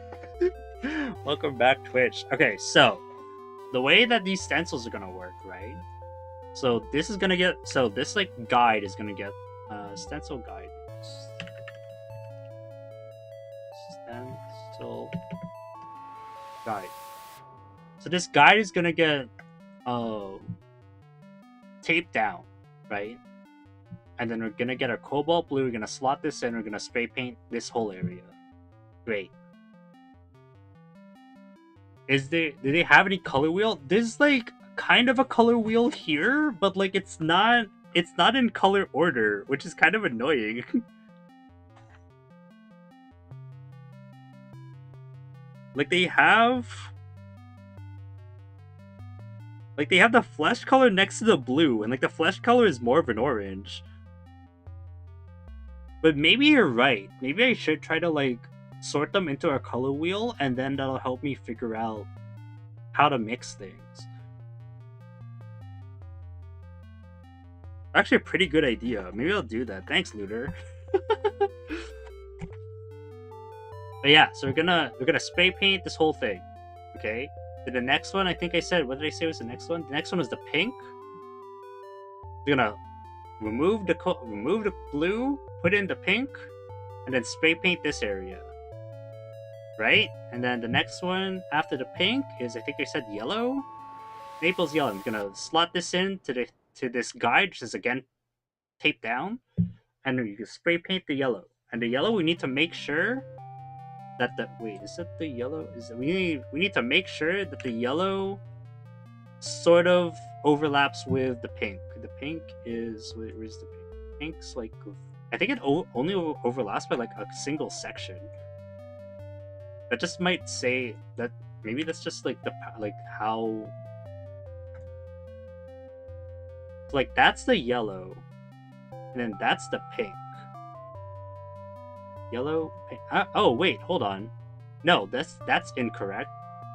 Welcome back, Twitch. Okay, so the way that these stencils are gonna work, right? So this is gonna get, so this like guide is gonna get stencil guide. Stencil guide. So this guide is gonna get taped down, right? And then we're gonna get our cobalt blue, we're gonna slot this in, we're gonna spray paint this whole area. Great. Do they have any color wheel? There's like kind of a color wheel here, but like it's not in color order, which is kind of annoying. Like they have the flesh color next to the blue, and like the flesh color is more of an orange. But maybe you're right. Maybe I should try to like sort them into a color wheel, and then that'll help me figure out how to mix things. Actually, a pretty good idea. Maybe I'll do that. Thanks, Looter. But yeah, so we're gonna spray paint this whole thing. Okay. Then the next one, I think I said, what did I say was the next one? The next one was the pink. We're gonna remove the blue, put in the pink, and then spray paint this area. Right? And then the next one after the pink is, I think I said yellow. Naples yellow. I'm gonna slot this in to this guide, which is again taped down, and you can spray paint the yellow. And the yellow, we need to make sure that the wait, is it the yellow? Is it, we need to make sure that the yellow sort of overlaps with the pink. The pink is where's the pink? Pink's like I think it only overlaps by like a single section. That just might say that maybe that's just like the like how like that's the yellow, and then that's the pink. Yellow, pink. Oh wait, hold on. No, that's incorrect.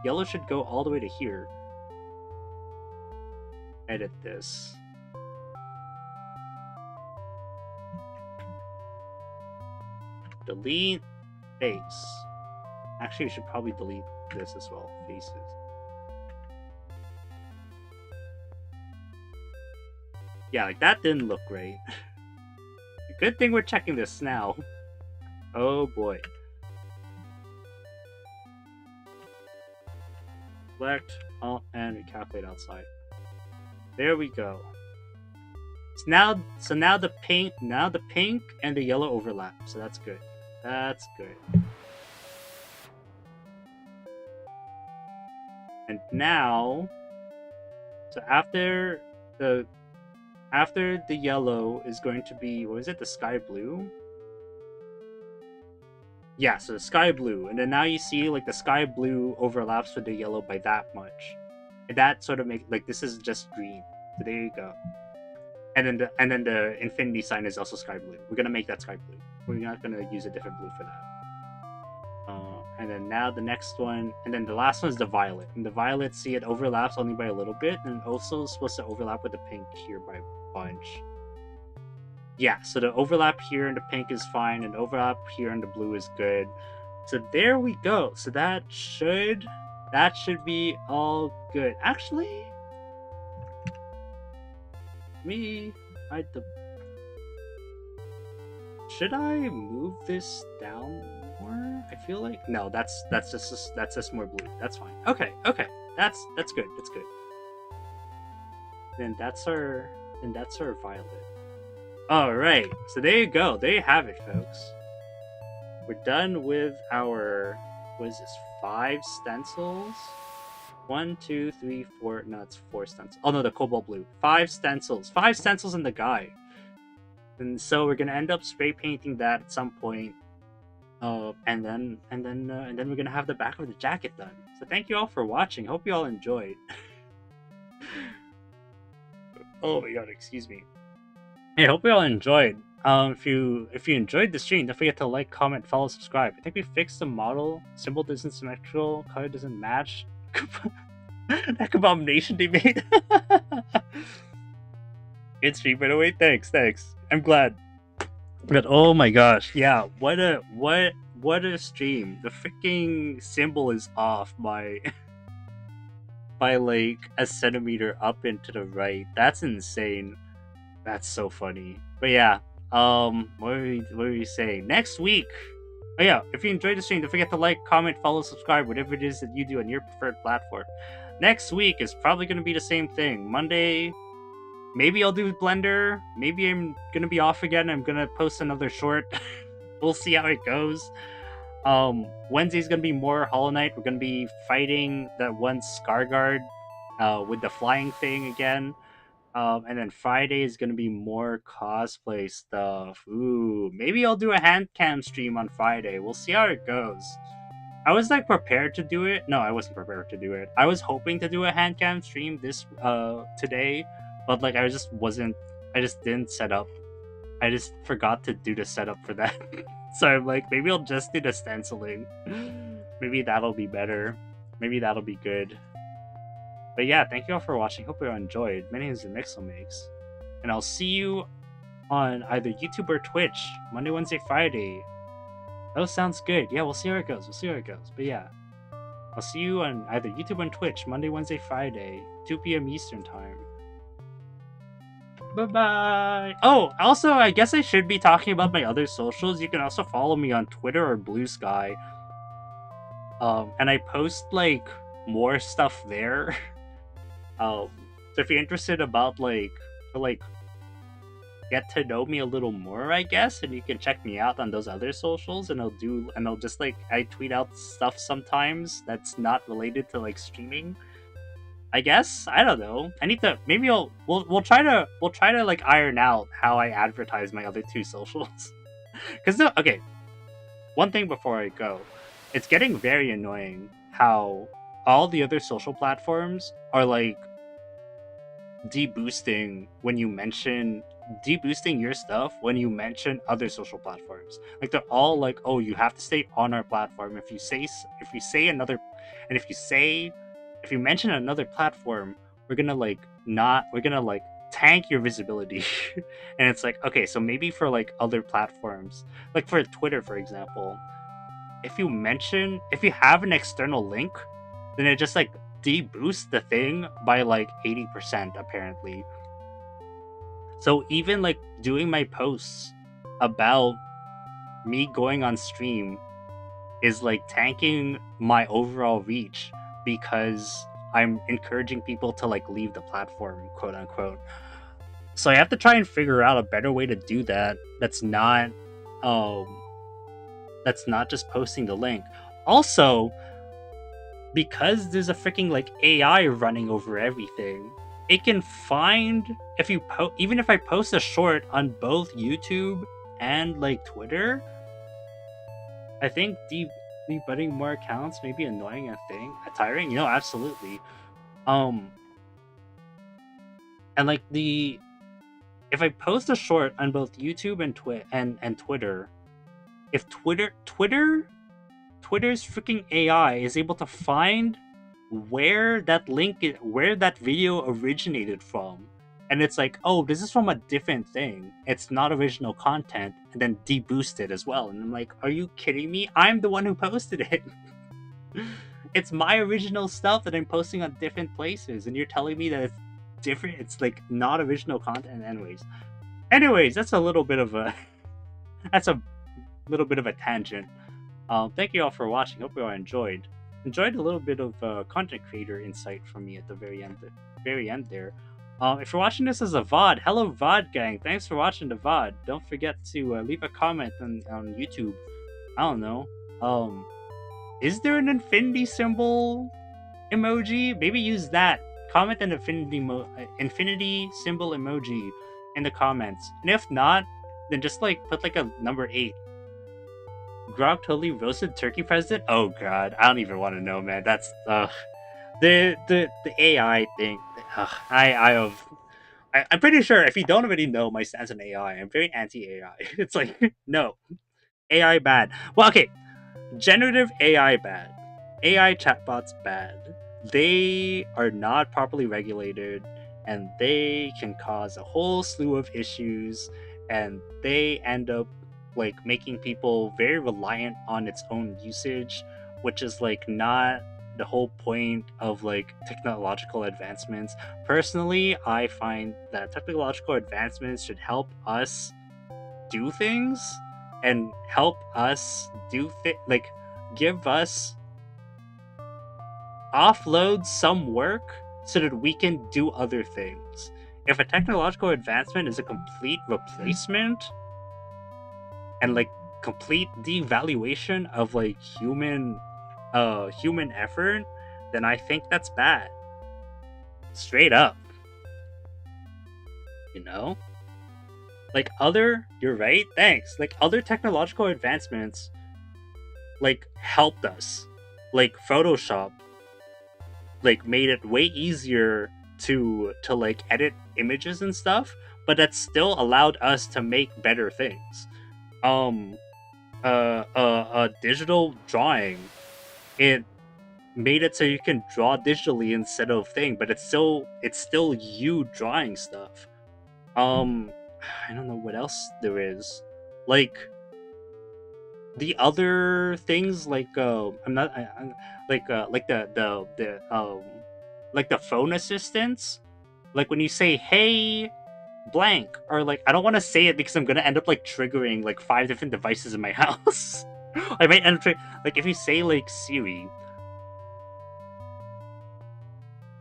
Yellow should go all the way to here. Edit this. Delete face. Actually, we should probably delete this as well. Faces. Yeah, like that didn't look great. Good thing we're checking this now. Oh boy. Select, Alt, and recalculate outside. There we go. So now the pink and the yellow overlap. So that's good. That's good. And now, so after the yellow is going to be, what is it? The sky blue. Yeah, so the sky blue, and then now you see like the sky blue overlaps with the yellow by that much, and that sort of makes like this is just green. So there you go. And then the infinity sign is also sky blue. We're gonna make that sky blue. We're not gonna use a different blue for that. And then now the next one, and then the last one is the violet. And the violet, see, it overlaps only by a little bit, and also is supposed to overlap with the pink here by a bunch. Yeah, so the overlap here in the pink is fine, and overlap here in the blue is good. So there we go. So that should be all good. Actually, should I move this down more? I feel like no. That's just more blue. That's fine. Okay. That's good. That's good. Then that's our violet. All right. So there you go. There you have it, folks. We're done with our, what is this? 5 stencils. 1, 2, 3, 4. No, it's 4 stencils. Oh no, the cobalt blue. 5 stencils. 5 stencils in the guy. And so we're gonna end up spray painting that at some point. And then we're gonna have the back of the jacket done. So thank you all for watching. Hope you all enjoyed. Oh my god, excuse me. Hey, hope you all enjoyed. If you enjoyed the stream, don't forget to like, comment, follow, subscribe. I think we fixed the model. Symbol isn't symmetrical. Color doesn't match. That abomination they made. Good stream, by the way. Thanks. I'm glad. But oh my gosh, yeah, what a stream. The freaking symbol is off by like a centimeter up and to the right. That's insane. That's so funny. But yeah, what were we saying? Next week. Oh yeah, if you enjoyed the stream, don't forget to like, comment, follow, subscribe, whatever it is that you do on your preferred platform. Next week is probably going to be the same thing. Monday, maybe I'll do Blender. Maybe I'm going to be off again. I'm going to post another short. We'll see how it goes. Wednesday's going to be more Hollow Knight. We're going to be fighting that one Scarguard with the flying thing again. And then Friday is going to be more cosplay stuff. Ooh, maybe I'll do a hand cam stream on Friday. We'll see how it goes. I was like prepared to do it. No, I wasn't prepared to do it. I was hoping to do a hand cam stream today, but like I just didn't set up. I just forgot to do the setup for that. So I'm like, maybe I'll just do the stenciling. Maybe that'll be better. Maybe that'll be good. But yeah, thank you all for watching. Hope you all enjoyed. My name is MacLeod, and I'll see you on either YouTube or Twitch Monday, Wednesday, Friday. That sounds good. Yeah, we'll see how it goes. But yeah, I'll see you on either YouTube and Twitch Monday, Wednesday, Friday, 2 p.m. Eastern time. Bye-bye. Oh, also, I guess I should be talking about my other socials. You can also follow me on Twitter or Blue Sky. And I post like more stuff there. So if you're interested about like get to know me a little more, I guess, and you can check me out on those other socials, and I'll just like I tweet out stuff sometimes that's not related to like streaming. I guess, I don't know. I need to, maybe we'll try to like iron out how I advertise my other two socials. Cuz no, okay, one thing before I go. It's getting very annoying how all the other social platforms are like deboosting your stuff when you mention other social platforms. Like they're all like, "Oh, you have to stay on our platform. If you say another, and if you mention another platform, we're gonna like tank your visibility." And it's like, okay, so maybe for like other platforms, like for Twitter, for example, if you have an external link, then it just like deboosts the thing by like 80% apparently. So even like doing my posts about me going on stream is like tanking my overall reach because I'm encouraging people to like leave the platform, quote unquote. So I have to try and figure out a better way to do that um that's not just posting the link. Also, because there's a freaking like AI running over everything, it can find if you even if I post a short on both YouTube and like Twitter. I think debugging more accounts may be annoying tiring. Absolutely. And like if I post a short on both YouTube and Twitter, if Twitter's freaking AI is able to find where that video originated from, and it's like, oh, this is from a different thing, it's not original content, and then deboost it as well. And I'm like, are you kidding me? I'm the one who posted it. It's my original stuff that I'm posting on different places, and you're telling me that it's different, it's like not original content. Anyways, that's a little bit of a tangent. Thank you all for watching. Hope you all enjoyed a little bit of content creator insight from me at the very end there. If you're watching this as a VOD, hello VOD gang, thanks for watching the VOD. Don't forget to leave a comment on YouTube. I don't know, is there an infinity symbol emoji? Maybe use that. Comment an infinity symbol emoji in the comments, and if not, then just like put like a number 8. Grok totally roasted turkey president? Oh god, I don't even want to know, man. That's the AI thing. I'm pretty sure if you don't already know my stance on AI, I'm very anti-AI. It's like, no, AI bad. Well, okay, generative AI bad. AI chatbots bad. They are not properly regulated, and they can cause a whole slew of issues, and they end up like making people very reliant on its own usage, which is like not the whole point of like technological advancements. Personally, I find that technological advancements should help us do things and help us like give us offload some work so that we can do other things. If a technological advancement is a complete replacement and like complete devaluation of like human effort, then I think that's bad. Straight up. Like you're right, thanks. Like other technological advancements like helped us. Like Photoshop like made it way easier to like edit images and stuff, but that still allowed us to make better things. Digital drawing, it made it so you can draw digitally instead of thing, but it's still you drawing stuff. I don't know what else there is. Like the other things, like like the phone assistants, like when you say hey blank, or like I don't want to say it because I'm gonna end up like triggering like 5 different devices in my house. I might end up like if you say like Siri.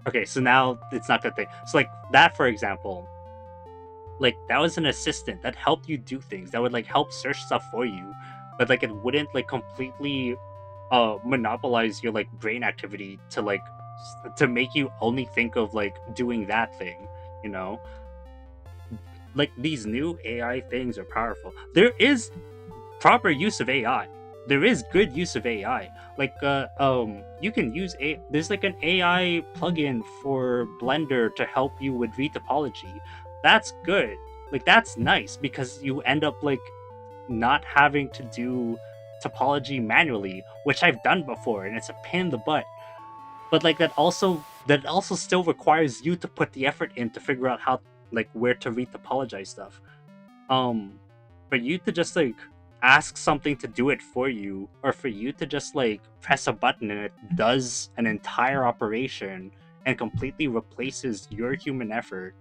Okay, so now it's not that thing. So like that, for example, like that was an assistant that helped you do things, that would like help search stuff for you, but like it wouldn't like completely monopolize your like brain activity to like to make you only think of like doing that thing, you know. Like these new AI things are powerful. There is proper use of AI. There is good use of AI. Like you can use a there's like an AI plugin for Blender to help you with retopology. That's good. Like that's nice because you end up like not having to do topology manually, which I've done before and it's a pain in the butt. But like that also still requires you to put the effort in to figure out how like where to retopologize stuff. um for you to just like ask something to do it for you, or for you to just like press a button and it does an entire operation and completely replaces your human effort,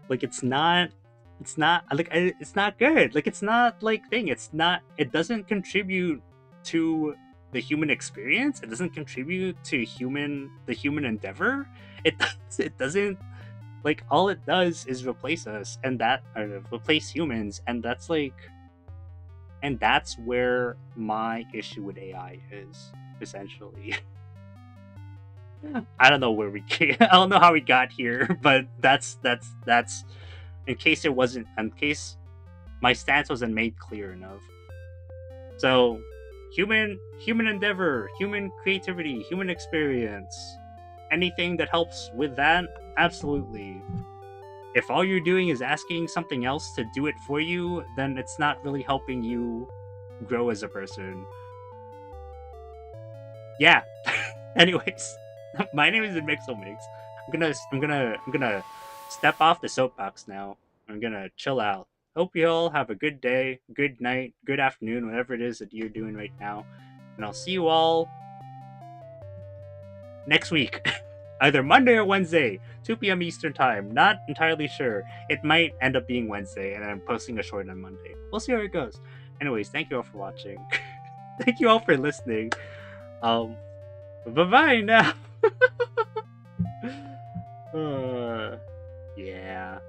like it's not good. Like it's not like thing it's not it doesn't contribute to the human experience. It doesn't contribute to the human endeavor. It doesn't. Like all it does is replace us, and that or replace humans, and that's where my issue with AI is essentially. I don't know where we I don't know how we got here, but that's in case my stance wasn't made clear enough. So human endeavor, human creativity, human experience, anything that helps with that, absolutely. If all you're doing is asking something else to do it for you, then it's not really helping you grow as a person. Yeah. Anyways, my name is Mix. I'm gonna step off the soapbox now. I'm gonna chill out. Hope you all have a good day, good night, good afternoon, whatever it is that you're doing right now. And I'll see you all next week. Either Monday or Wednesday, 2 p.m. Eastern Time. Not entirely sure. It might end up being Wednesday, and I'm posting a short on Monday. We'll see how it goes. Anyways, thank you all for watching. Thank you all for listening. Bye bye now. Yeah.